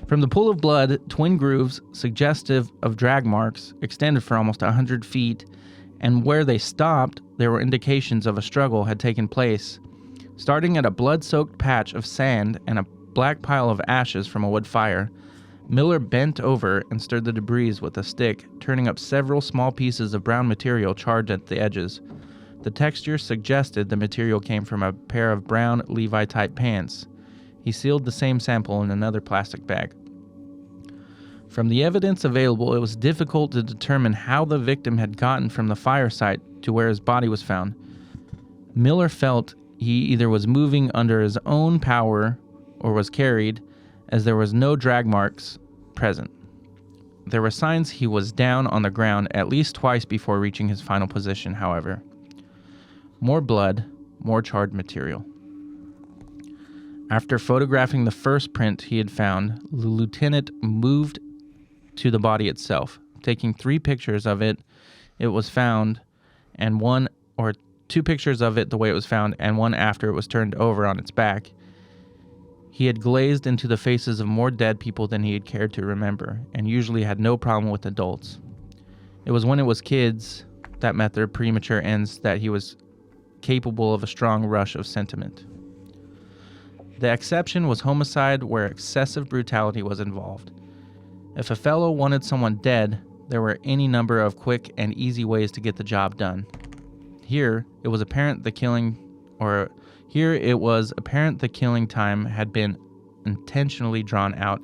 From the pool of blood, twin grooves, suggestive of drag marks, extended for almost 100 feet, and where they stopped, there were indications of a struggle had taken place. Starting at a blood-soaked patch of sand and a black pile of ashes from a wood fire, Miller bent over and stirred the debris with a stick, turning up several small pieces of brown material charred at the edges. The texture suggested the material came from a pair of brown Levi-type pants. He sealed the same sample in another plastic bag. From the evidence available, it was difficult to determine how the victim had gotten from the fire site to where his body was found. Miller felt he either was moving under his own power or was carried, as there was no drag marks present. There were signs he was down on the ground at least twice before reaching his final position, however. More blood, more charred material. After photographing the first print he had found, the lieutenant moved to the body itself, taking 3 pictures of it was found, and two pictures of it the way it was found, and one after it was turned over on its back. He had glazed into the faces of more dead people than he had cared to remember, and usually had no problem with adults. It was when it was kids that met their premature ends that he was capable of a strong rush of sentiment. The exception was homicide, where excessive brutality was involved. If a fellow wanted someone dead, there were any number of quick and easy ways to get the job done. Here, it was apparent the killing time had been intentionally drawn out,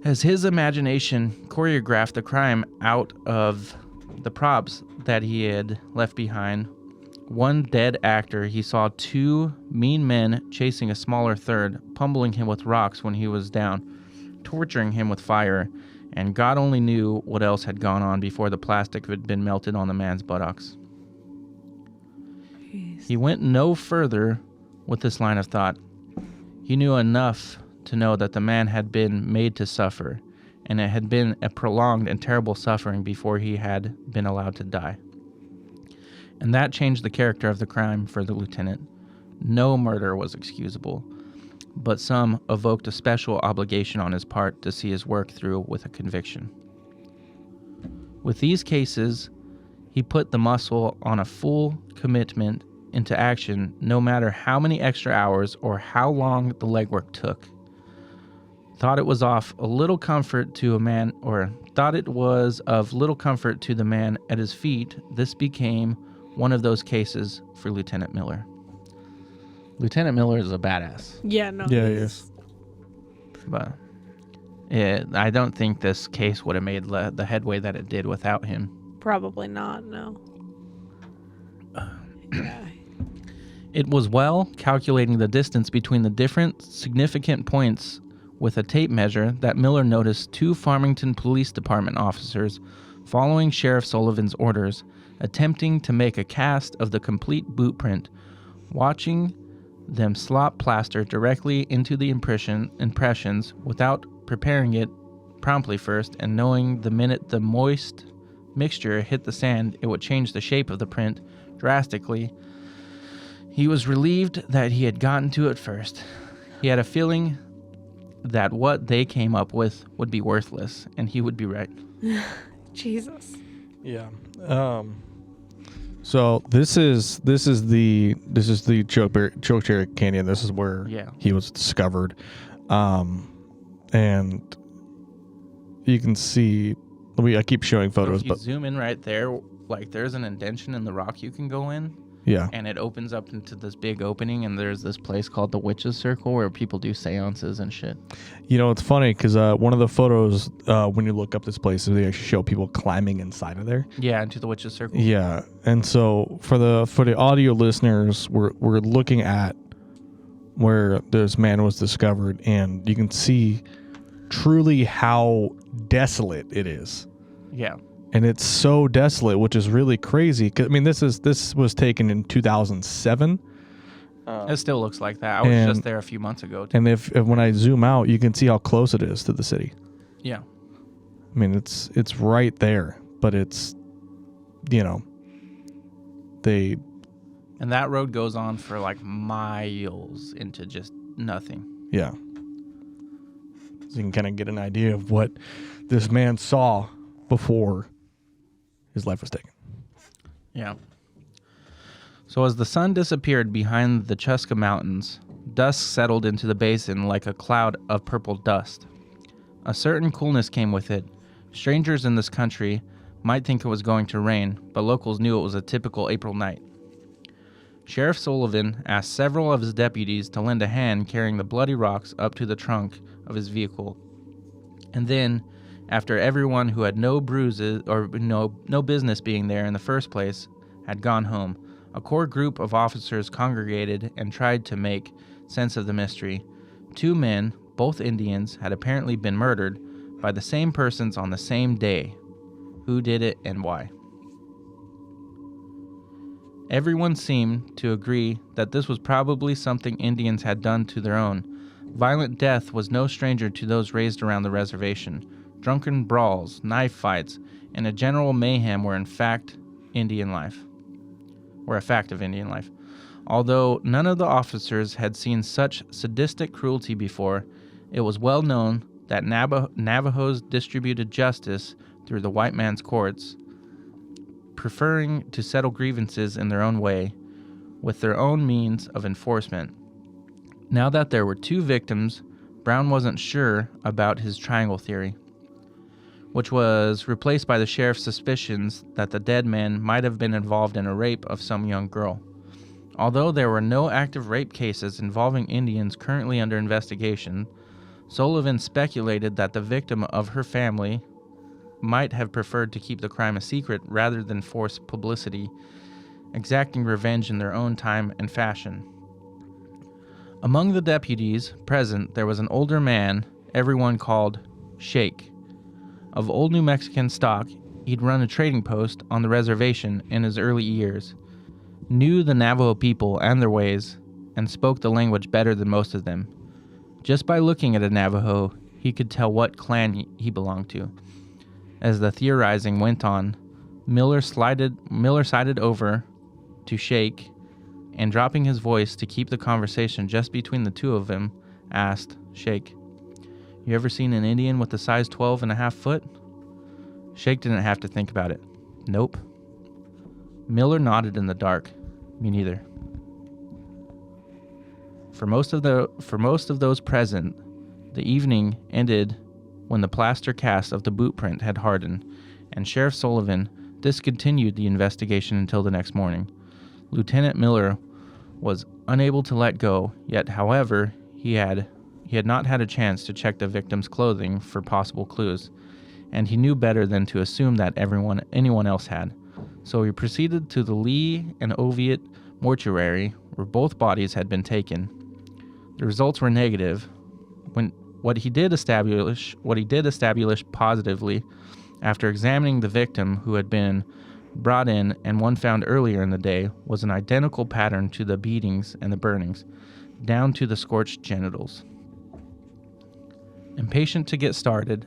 as his imagination choreographed the crime out of the props that he had left behind. One dead actor, he saw 2 mean men chasing a smaller third, pummeling him with rocks when he was down, torturing him with fire, and God only knew what else had gone on before the plastic had been melted on the man's buttocks. Jeez. He went no further with this line of thought. He knew enough to know that the man had been made to suffer, and it had been a prolonged and terrible suffering before he had been allowed to die. And that changed the character of the crime for the lieutenant. No murder was excusable, but some evoked a special obligation on his part to see his work through with a conviction. With these cases, he put the muscle on a full commitment into action, no matter how many extra hours or how long the legwork took. Thought it was of little comfort to the man at his feet. This became one of those cases for Lieutenant Miller. Lieutenant Miller is a badass, Yeah, no. Yeah, he is. but I don't think this case would have made the headway that it did without him. Probably not, no. Yeah. It was well calculating the distance between the different significant points with a tape measure that Miller noticed 2 Farmington Police Department officers, following Sheriff Sullivan's orders, attempting to make a cast of the complete boot print, watching them slop plaster directly into the impressions without preparing it promptly first, and knowing the minute the moist mixture hit the sand, it would change the shape of the print drastically. He was relieved that he had gotten to it first. He had a feeling that what they came up with would be worthless, and he would be right. Jesus. Yeah. So this is the Chokecherry Canyon. This is where he was discovered, and you can see. I keep showing photos, So if you zoom in right there, like there's an indentation in the rock you can go in. Yeah. And it opens up into this big opening, and there's this place called the Witch's Circle where people do seances and shit. You know, it's funny because one of the photos, when you look up this place, they actually show people climbing inside of there. Yeah, into the Witch's Circle. Yeah, and so for the audio listeners, we're looking at where this man was discovered, and you can see truly how desolate it is. Yeah. And it's so desolate, which is really crazy. 'Cause, I mean, this was taken in 2007. It still looks like that. I was just there a few months ago. Too. And if when I zoom out, you can see how close it is to the city. Yeah. I mean, it's right there, but it's, And that road goes on for like miles into just nothing. Yeah. So you can kind of get an idea of what this man saw before his life was taken. Yeah. So as the sun disappeared behind the Chuska Mountains, dusk settled into the basin like a cloud of purple dust. A certain coolness came with it. Strangers in this country might think it was going to rain, but locals knew it was a typical April night. Sheriff Sullivan asked several of his deputies to lend a hand carrying the bloody rocks up to the trunk of his vehicle. And then, after everyone who had no bruises or no business being there in the first place had gone home, a core group of officers congregated and tried to make sense of the mystery. 2 men, both Indians, had apparently been murdered, by the same persons on the same day. Who did it and why? Everyone seemed to agree that this was probably something Indians had done to their own. Violent death was no stranger to those raised around the reservation. Drunken brawls, knife fights, and a general mayhem were a fact of Indian life. Although none of the officers had seen such sadistic cruelty before, it was well known that Navajos distributed justice through the white man's courts, preferring to settle grievances in their own way, with their own means of enforcement. Now that there were 2 victims, Brown wasn't sure about his triangle theory, which was replaced by the sheriff's suspicions that the dead man might have been involved in a rape of some young girl. Although there were no active rape cases involving Indians currently under investigation, Sullivan speculated that the victim of her family might have preferred to keep the crime a secret rather than force publicity, exacting revenge in their own time and fashion. Among the deputies present, there was an older man everyone called Shake. Of old New Mexican stock, he'd run a trading post on the reservation in his early years, knew the Navajo people and their ways, and spoke the language better than most of them. Just by looking at a Navajo, he could tell what clan he belonged to. As the theorizing went on, Miller sided over to Shake, and dropping his voice to keep the conversation just between the two of them, asked Shake, "You ever seen an Indian with a size 12.5 foot?" Shake didn't have to think about it. Nope. Miller nodded in the dark. Me neither. For most of those present, the evening ended when the plaster cast of the boot print had hardened, and Sheriff Sullivan discontinued the investigation until the next morning. Lieutenant Miller was unable to let go, yet, however, he had not had a chance to check the victim's clothing for possible clues, and he knew better than to assume that anyone else had. So he proceeded to the Lee and Oviatt mortuary, where both bodies had been taken. The results were negative. What he did establish positively, after examining the victim who had been brought in and one found earlier in the day, was an identical pattern to the beatings and the burnings, down to the scorched genitals. Impatient to get started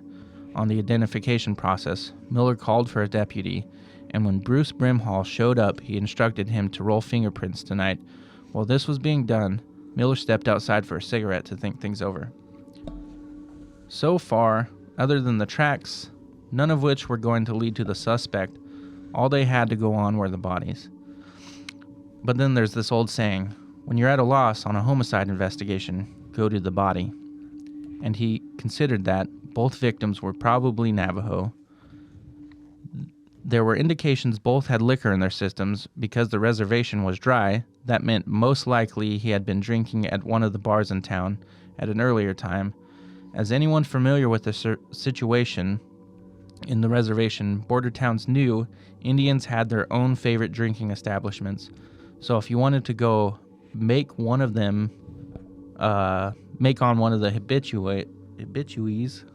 on the identification process, Miller called for a deputy, and when Bruce Brimhall showed up, he instructed him to roll fingerprints tonight. While this was being done, Miller stepped outside for a cigarette to think things over. So far, other than the tracks, none of which were going to lead to the suspect, all they had to go on were the bodies. But then there's this old saying, when you're at a loss on a homicide investigation, go to the body. And he considered that both victims were probably Navajo. There were indications both had liquor in their systems because the reservation was dry. That meant most likely he had been drinking at one of the bars in town at an earlier time. As anyone familiar with the situation in the reservation, border towns knew Indians had their own favorite drinking establishments. So if you wanted to go make on one of the habitues,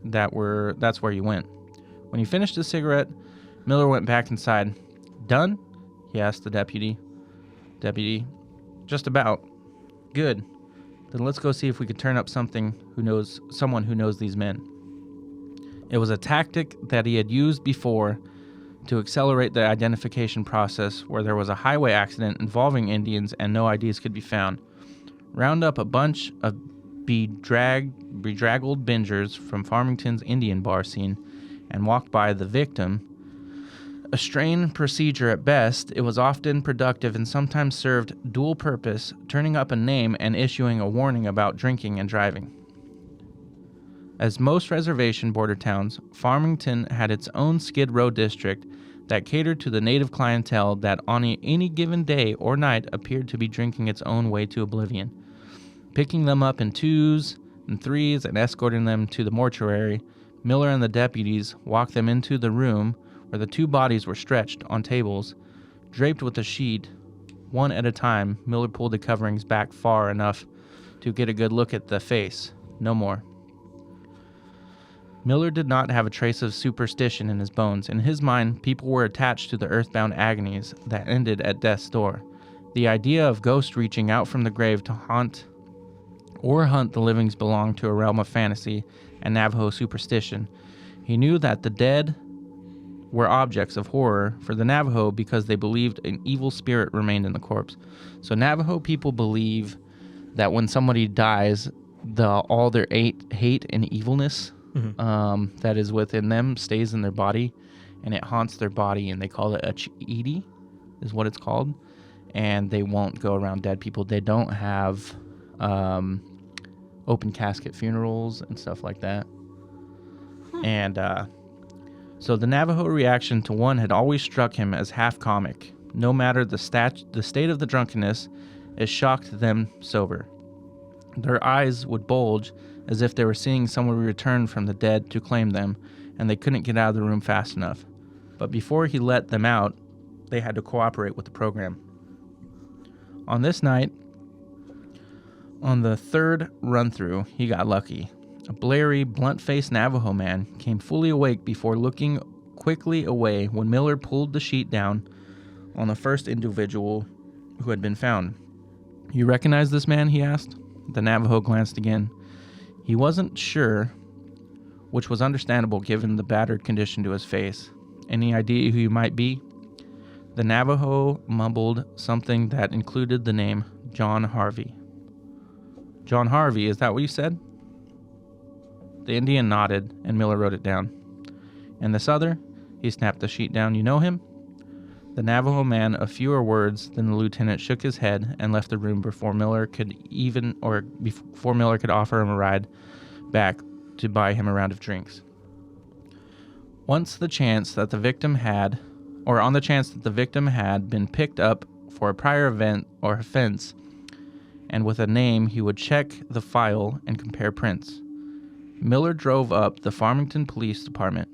that's where you went. When he finished his cigarette, Miller went back inside. Done? He asked the deputy. Deputy, just about. Good. Then let's go see if we could turn up someone who knows these men. It was a tactic that he had used before to accelerate the identification process where there was a highway accident involving Indians and no IDs could be found. Round up a bunch of bedraggled bingers from Farmington's Indian bar scene and walk by the victim. A strained procedure at best, it was often productive and sometimes served dual purpose, turning up a name and issuing a warning about drinking and driving. As most reservation border towns, Farmington had its own Skid Row district that catered to the native clientele that on any given day or night appeared to be drinking its own way to oblivion. Picking them up in 2s and 3s and escorting them to the mortuary, Miller and the deputies walked them into the room where the 2 bodies were stretched on tables, draped with a sheet. One at a time, Miller pulled the coverings back far enough to get a good look at the face. No more. Miller did not have a trace of superstition in his bones. In his mind, people were attached to the earthbound agonies that ended at death's door. The idea of ghosts reaching out from the grave to hunt the livings belonged to a realm of fantasy and Navajo superstition. He knew that the dead were objects of horror for the Navajo because they believed an evil spirit remained in the corpse. So Navajo people believe that when somebody dies, all their hate and evilness that is within them stays in their body, and it haunts their body, and they call it a ch'idi, is what it's called. And they won't go around dead people. They don't have open casket funerals and stuff like that. And so the Navajo reaction to one had always struck him as half comic. No matter the state of the drunkenness, it shocked them sober. Their eyes would bulge as if they were seeing someone return from the dead to claim them, and they couldn't get out of the room fast enough. But before he let them out, they had to cooperate with the program. On this night, on the third run-through, he got lucky. A blary, blunt-faced Navajo man came fully awake before looking quickly away when Miller pulled the sheet down on the first individual who had been found. "You recognize this man?" he asked. The Navajo glanced again. He wasn't sure, which was understandable given the battered condition to his face. "Any idea who you might be?" The Navajo mumbled something that included the name John Harvey. "John Harvey, is that what you said?" The Indian nodded, and Miller wrote it down. "And this other?" He snapped the sheet down. "You know him?" The Navajo man, of fewer words than the lieutenant, shook his head and left the room before Miller could offer him a ride back to buy him a round of drinks. On the chance that the victim had been picked up for a prior event or offense, and with a name, he would check the file and compare prints. Miller drove up to the Farmington Police Department,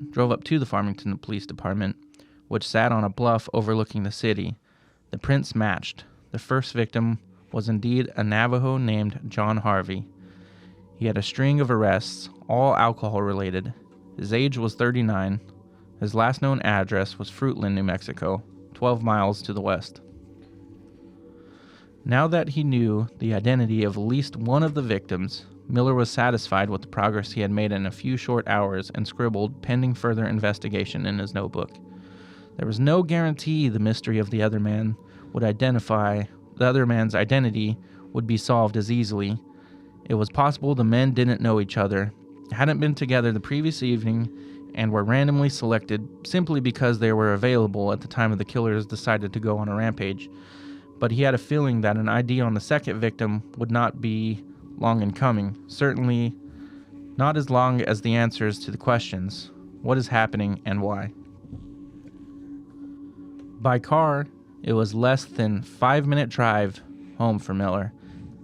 which sat on a bluff overlooking the city. The prints matched. The first victim was indeed a Navajo named John Harvey. He had a string of arrests, all alcohol-related. His age was 39. His last known address was Fruitland, New Mexico, 12 miles to the west. Now that he knew the identity of at least one of the victims, Miller was satisfied with the progress he had made in a few short hours and scribbled pending further investigation in his notebook. There was no guarantee the mystery of the other man's identity would be solved as easily. It was possible the men didn't know each other, hadn't been together the previous evening, and were randomly selected simply because they were available at the time of the killers decided to go on a rampage. But he had a feeling that an ID on the second victim would not be long in coming, certainly not as long as the answers to the questions, what is happening and why. By car, it was less than 5-minute drive home for Miller.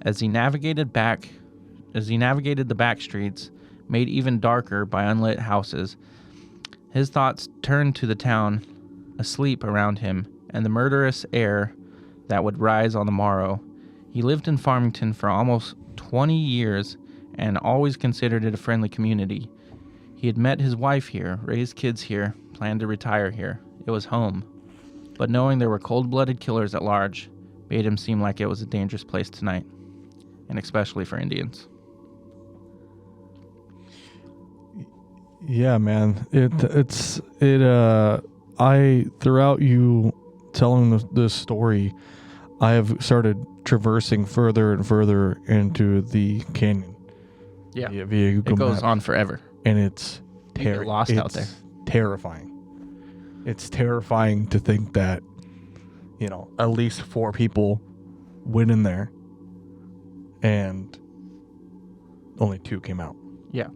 As he navigated the back streets, made even darker by unlit houses, his thoughts turned to the town asleep around him and the murderous air that would rise on the morrow. He lived in Farmington for almost 20 years and always considered it a friendly community. He had met his wife here, raised kids here, planned to retire here. It was home. But knowing there were cold-blooded killers at large made him seem like it was a dangerous place tonight, and especially for Indians. Yeah, man. Throughout you telling this story, I have started traversing further and further into the canyon. Yeah, via Google it goes Maps. on forever. And it's get lost out there. Terrifying. It's terrifying to think that, at least 4 people went in there and only 2 came out. Yeah.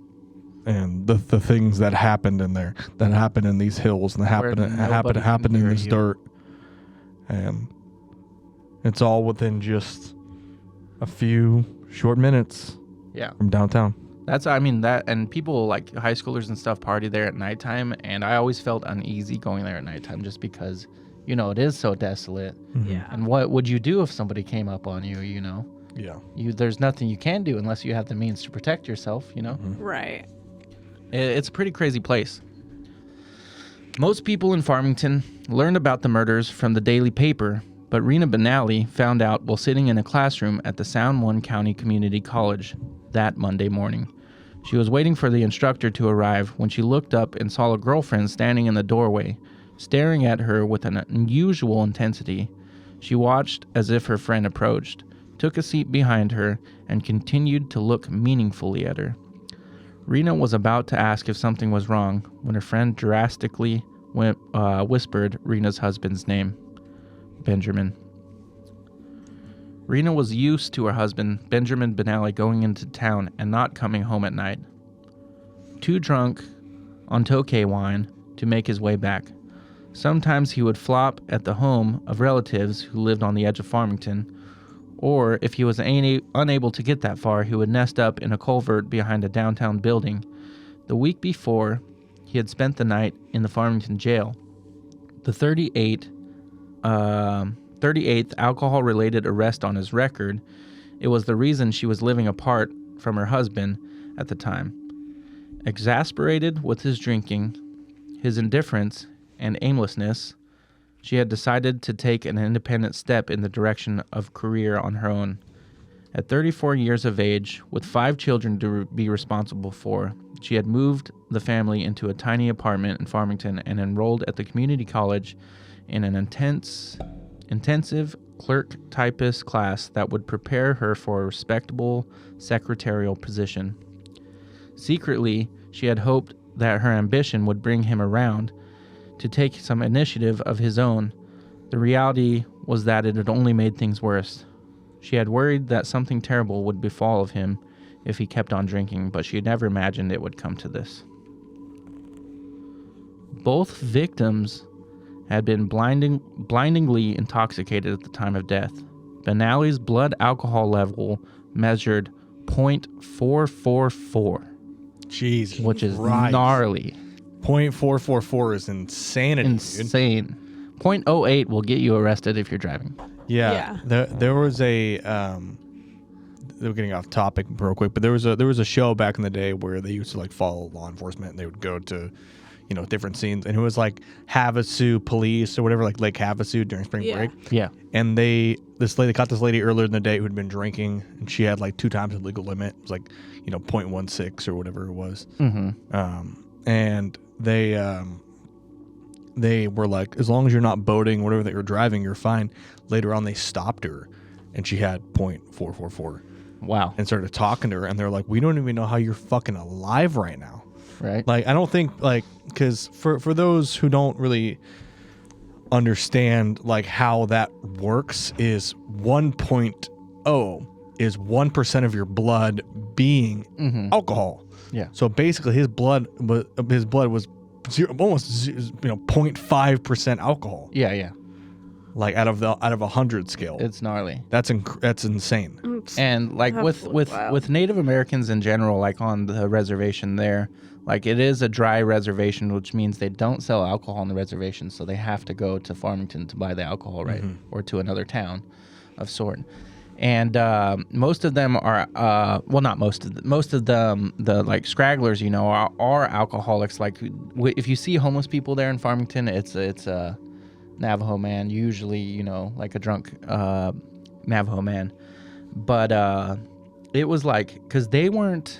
And the things that happened in there, that happened in these hills, and happened in this dirt, and it's all within just a few short minutes. Yeah. From downtown. And people like high schoolers and stuff party there at nighttime, and I always felt uneasy going there at nighttime just because, it is so desolate. Mm-hmm. Yeah. And what would you do if somebody came up on you, Yeah. There's nothing you can do unless you have the means to protect yourself, Mm-hmm. Right. It's a pretty crazy place. Most people in Farmington learned about the murders from the daily paper, but Rena Benally found out while sitting in a classroom at the San Juan County Community College that Monday morning. She was waiting for the instructor to arrive when she looked up and saw a girlfriend standing in the doorway, staring at her with an unusual intensity. She watched as if her friend approached, took a seat behind her, and continued to look meaningfully at her. Rena was about to ask if something was wrong when her friend drastically whispered Rena's husband's name, Benjamin. Rena was used to her husband, Benjamin Benally, going into town and not coming home at night. Too drunk on tokay wine to make his way back. Sometimes he would flop at the home of relatives who lived on the edge of Farmington, or if he was unable to get that far, he would nest up in a culvert behind a downtown building. The week before, he had spent the night in the Farmington jail. The 38th alcohol-related arrest on his record, it was the reason she was living apart from her husband at the time. Exasperated with his drinking, his indifference, and aimlessness, she had decided to take an independent step in the direction of career on her own. At 34 years of age, with 5 children to be responsible for, she had moved the family into a tiny apartment in Farmington and enrolled at the community college in an intensive clerk typist class that would prepare her for a respectable secretarial position. Secretly, she had hoped that her ambition would bring him around to take some initiative of his own. The reality was that it had only made things worse. She had worried that something terrible would befall of him if he kept on drinking, but she had never imagined it would come to this. Both victims had been blindingly intoxicated at the time of death. Benally's blood alcohol level measured 0.444. Jesus, which is Christ. Gnarly. 0.444 is insanity. Insane. 0.08 will get you arrested if you're driving. Yeah. There was a they were getting off topic real quick, but there was a show back in the day where they used to like follow law enforcement and they would go to, you know, different scenes, and it was like Havasu police or whatever, like Lake Havasu during spring break. Yeah. And they caught this lady earlier in the day who had been drinking, and she had like 2 times the legal limit. It was like, you know, 0.16 or whatever it was. Mm-hmm. And they were like, as long as you're not boating, whatever that you're driving, you're fine. Later on, they stopped her, and she had 0.444. Wow. And started talking to her, and they're like, we don't even know how you're fucking alive right now. Right. Like, I don't think, like, because for those who don't really understand, like, how that works is 1.0 is 1% of your blood being alcohol. Yeah. So basically, his blood was almost 0.5% alcohol. Yeah. Like out of 100 scale. It's gnarly. That's insane. And like with Native Americans in general, like on the reservation there, like it is a dry reservation, which means they don't sell alcohol on the reservation, so they have to go to Farmington to buy the alcohol, right? Or to another town of sort. And most of them are, not most of them, the like stragglers, you know, are alcoholics. Like if you see homeless people there in Farmington, it's a Navajo man, usually, you know, like a drunk Navajo man. But it was like, because they weren't,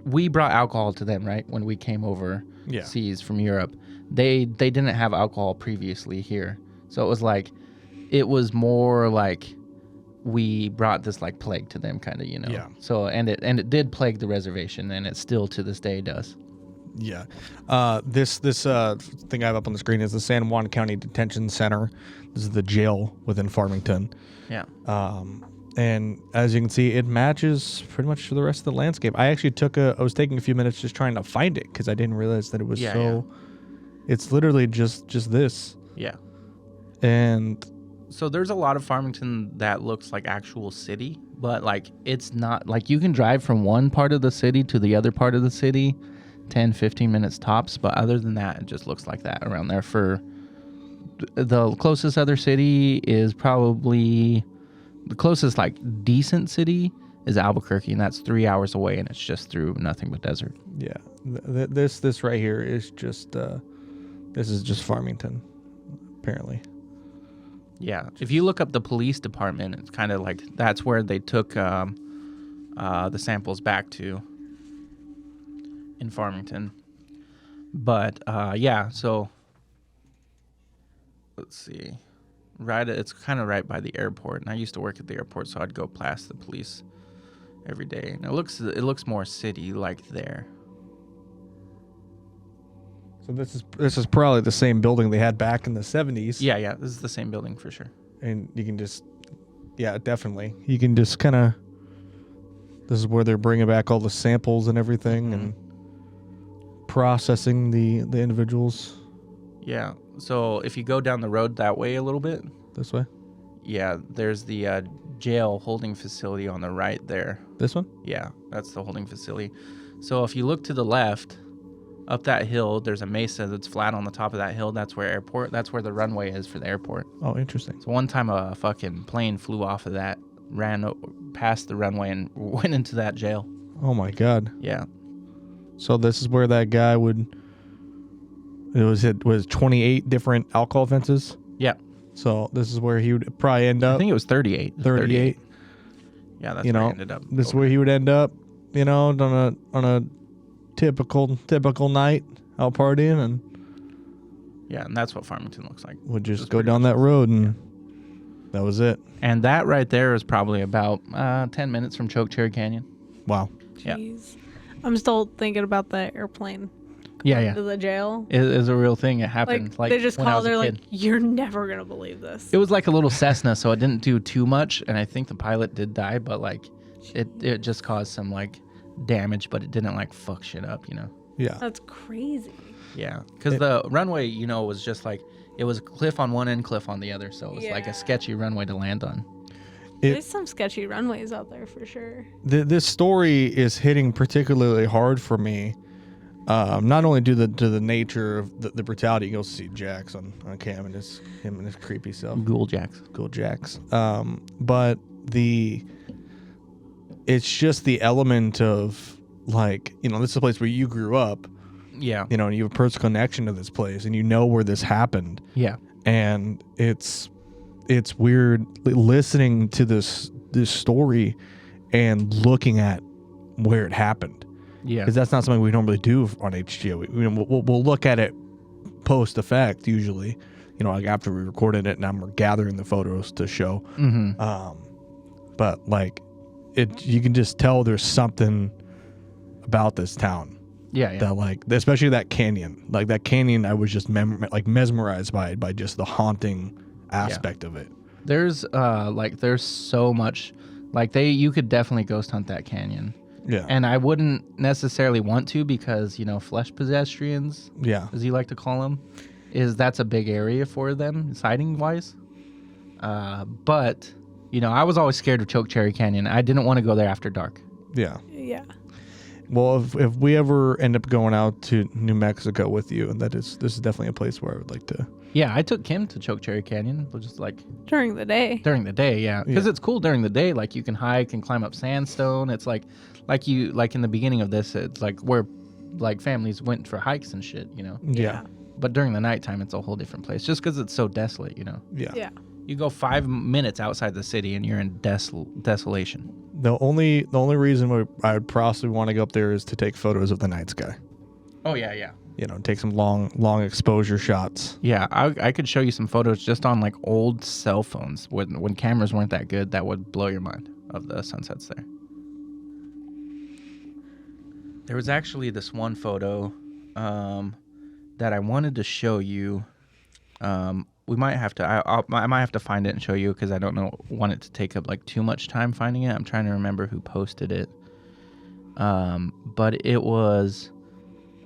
we brought alcohol to them, right? When we came overseas from Europe, they didn't have alcohol previously here. So it was like, it was more like we brought this like plague to them, kind of, you know. Yeah. So and it did plague the reservation, and it still to this day does. Yeah. This thing I have up on the screen is the San Juan County Detention Center. This is the jail within Farmington. Yeah. And as you can see, it matches pretty much the rest of the landscape. I actually I was taking a few minutes just trying to find it because I didn't realize that it was it's literally just this. Yeah. And so there's a lot of Farmington that looks like actual city, but like it's not, like you can drive from one part of the city to the other part of the city 10-15 minutes tops, but other than that it just looks like that around there. For the closest other city is probably the closest like decent city is Albuquerque, and that's 3 hours away, and it's just through nothing but desert. Yeah. This right here is just this is just Farmington, apparently. Yeah. If you look up the police department, it's kind of like that's where they took the samples back to in Farmington. But yeah, so let's see. It's kind of right by the airport, and I used to work at the airport, so I'd go past the police every day. And it looks more city-like there. So this is probably the same building they had back in the 70s. Yeah, this is the same building for sure. And you can just, yeah, definitely. You can just kind of, this is where they're bringing back all the samples and everything and processing the individuals. Yeah, so if you go down the road that way a little bit. This way? Yeah, there's the jail holding facility on the right there. This one? Yeah, that's the holding facility. So if you look to the left, up that hill, there's a mesa that's flat on the top of that hill. That's where the runway is for the airport. Oh, interesting. So one time a fucking plane flew off of that, ran past the runway and went into that jail. Oh my God. Yeah. So this is where that guy it was 28 different alcohol offenses. Yeah. So this is where he would probably end up. I think it was 38. 38. Yeah, that's where he ended up. This is where he would end up, on a typical night out partying, and yeah, and that's what Farmington looks like. would just go down that road, and that was it. And that right there is probably about 10 minutes from Chokecherry Canyon. Wow. Yeah. Jeez. I'm still thinking about the airplane. Yeah. To the jail. It is a real thing. It happened. Like they just when I called. was a They're kid. like, "You're never gonna believe this." It was like a little Cessna, so it didn't do too much, and I think the pilot did die, but like it just caused some like damage, but it didn't like fuck shit up, Yeah. That's crazy. Yeah, because the runway, was just like it was a cliff on one end, cliff on the other, so it was like Yeah. a sketchy runway to land on. There's some sketchy runways out there for sure. This story is hitting particularly hard for me. Not only due to the nature of the brutality. You go see Jax on cam and him and his creepy self. Ghoul Jacks. Cool Jax. But it's just the element of like, this is a place where you grew up, Yeah. and you have a personal connection to this place and you know where this happened. Yeah. And it's weird listening to this story and looking at where it happened. Yeah. Because that's not something we normally do on HGO. We'll look at it post effect usually, like after we recorded it and we're gathering the photos to show. Mm-hmm. But like you can just tell there's something about this town. Yeah. That like, especially that canyon. Like that canyon, I was just mesmerized by just the haunting aspect of it. There's so much, you could definitely ghost hunt that canyon. Yeah. And I wouldn't necessarily want to because, flesh pedestrians, Yeah. as you like to call them, that's a big area for them, sighting-wise. But, I was always scared of Chokecherry Canyon. I didn't want to go there after dark. Yeah. Yeah. Well, if we ever end up going out to New Mexico with you, and this is definitely a place where I would like to. Yeah, I took Kim to Chokecherry Canyon, just During the day. during the day, yeah. Because it's cool during the day. Like, you can hike and climb up sandstone. It's like in the beginning of this, it's like where, families went for hikes and shit, Yeah. But during the nighttime, it's a whole different place just because it's so desolate, Yeah. Yeah. You go 5 minutes outside the city and you're in desolation. The only reason I would possibly want to go up there is to take photos of the night sky. Oh, yeah. Take some long exposure shots. Yeah, I could show you some photos just on old cell phones when cameras weren't that good. That would blow your mind of the sunsets there. There was actually this one photo that I wanted to show you. We might have to. I might have to find it and show you because I don't want it to take up too much time finding it. I'm trying to remember who posted it. But it was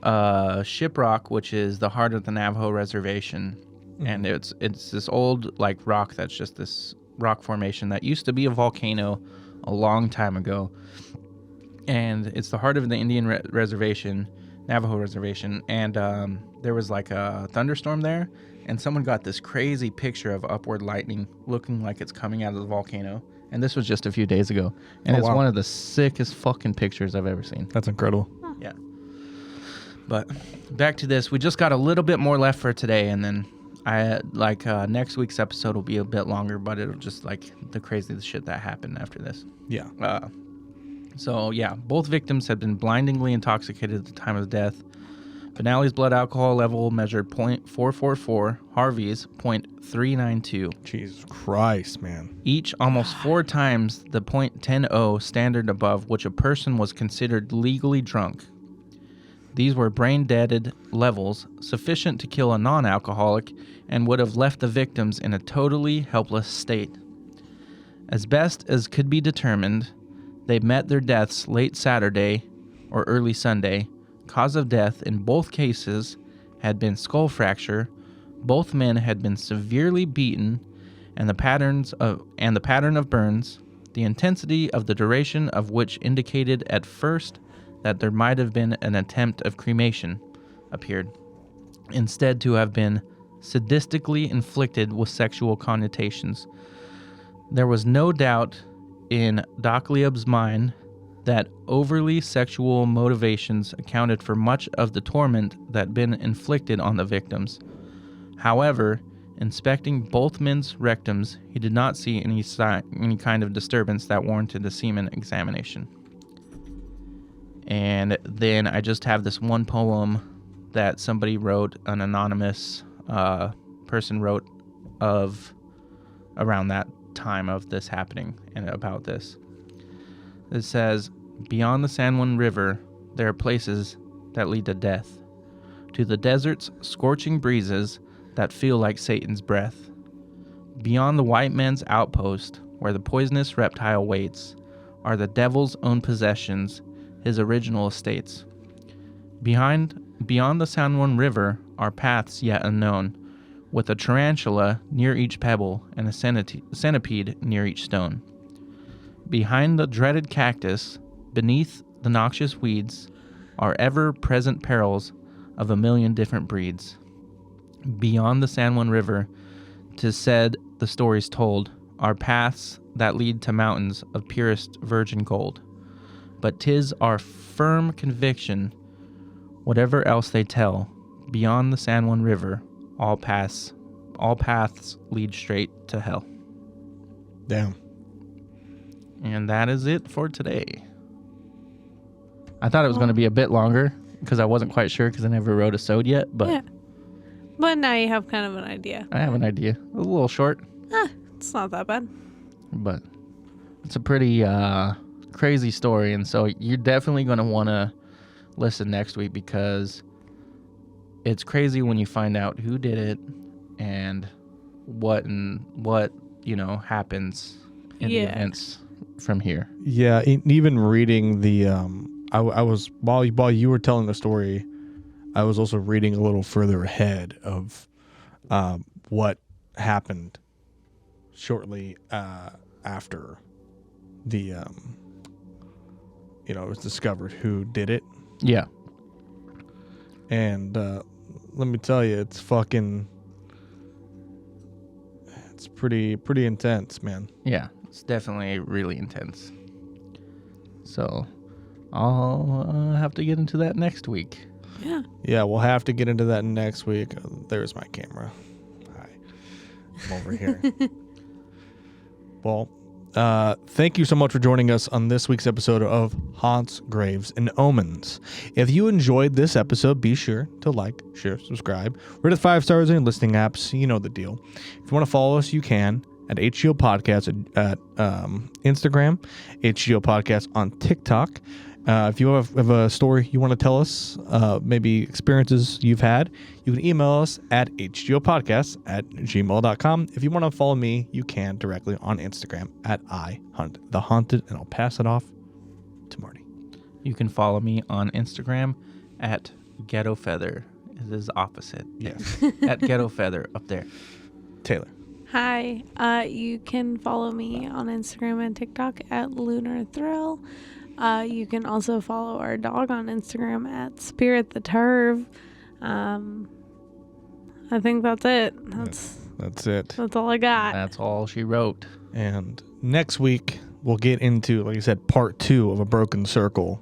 Shiprock, which is the heart of the Navajo reservation, and it's this old rock that's just this rock formation that used to be a volcano a long time ago, and it's the heart of the Indian reservation, Navajo reservation, and there was a thunderstorm there, and someone got this crazy picture of upward lightning looking like it's coming out of the volcano. And this was just a few days ago. And it's one of the sickest fucking pictures I've ever seen. That's incredible. Yeah. But back to this. We just got a little bit more left for today, and then next week's episode will be a bit longer, but it'll just like the crazy shit that happened after this. Yeah. So yeah, both victims had been blindingly intoxicated at the time of death. Benally's blood alcohol level measured 0.444, Harvey's 0.392. Jesus Christ, man. Each almost 4 times the 0.10 standard above which a person was considered legally drunk. These were brain-deaded levels sufficient to kill a non-alcoholic and would have left the victims in a totally helpless state. As best as could be determined, they met their deaths late Saturday or early Sunday. Cause of death in both cases had been skull fracture. Both men had been severely beaten, and the pattern of burns, the intensity of the duration of which indicated at first that there might have been an attempt of cremation, appeared instead to have been sadistically inflicted with sexual connotations. There was no doubt in Docliab's mind that overly sexual motivations accounted for much of the torment that had been inflicted on the victims. However, inspecting both men's rectums, he did not see any kind of disturbance that warranted a semen examination. And then I just have this one poem that somebody wrote, an anonymous person wrote of around that time of this happening and about this. It says, "Beyond the San Juan River, there are places that lead to death, to the desert's scorching breezes that feel like Satan's breath. Beyond the white man's outpost, where the poisonous reptile waits, are the devil's own possessions, his original estates. Beyond the San Juan River are paths yet unknown, with a tarantula near each pebble and a centipede near each stone. Behind the dreaded cactus, beneath the noxious weeds, are ever-present perils of a million different breeds. Beyond the San Juan River, 'tis said, the stories told, are paths that lead to mountains of purest virgin gold. But 'tis our firm conviction, whatever else they tell, beyond the San Juan River, all paths lead straight to hell." Damn. And that is it for today. I thought it was going to be a bit longer because I wasn't quite sure because I never wrote a sode yet, but Yeah. But now you have kind of an idea. I have an idea. A little short, It's not that bad. but it's a pretty crazy story, and so you're definitely going to want to listen next week because it's crazy when you find out who did it and what happens in the events from here. Yeah, even reading the I was while you were telling the story, I was also reading a little further ahead of what happened shortly after the it was discovered who did it. Yeah. And let me tell you, it's pretty intense, man. Yeah, it's definitely really intense. So I'll have to get into that next week. Yeah. Yeah, we'll have to get into that next week. There's my camera. Hi. I'm over here. Well, thank you so much for joining us on this week's episode of Haunts, Graves, and Omens. If you enjoyed this episode, be sure to like, share, subscribe. Rate us 5 stars in your listening apps. You know the deal. If you want to follow us, you can at HGOPodcast at Instagram, HGOPodcast on TikTok. If you have a story you want to tell us, maybe experiences you've had, you can email us at hgopodcast@gmail.com. If you want to follow me, you can directly on Instagram at IHuntTheHaunted, and I'll pass it off to Marty. You can follow me on Instagram at Ghetto Feather. It is opposite. Yes. At Ghetto Feather up there. Taylor. Hi. You can follow me on Instagram and TikTok at Lunar Thrill. You can also follow our dog on Instagram at Spirit the Turv. I think that's it. That's it. That's all I got. That's all she wrote. And next week, we'll get into, like I said, part 2 of A Broken Circle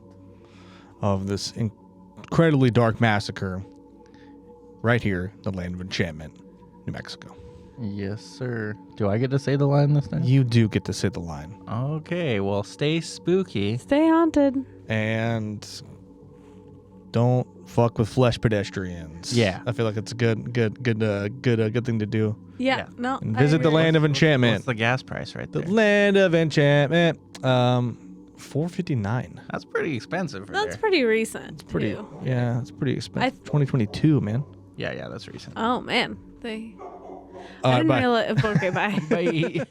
of this incredibly dark massacre right here, the land of enchantment, New Mexico. Yes, sir. Do I get to say the line this time? You do get to say the line. Okay, well, stay spooky. Stay haunted. And don't fuck with flesh pedestrians. Yeah. I feel like it's a good thing to do. Yeah. No. And I visit the agree. land of enchantment. What's the gas price right The there? land of enchantment. $4.59. That's pretty expensive for That's there. pretty recent. Pretty. too. Yeah, it's pretty expensive. 2022, man. Yeah, that's recent. Oh man. All I right, didn't bye. realize. Okay, bye. Bye.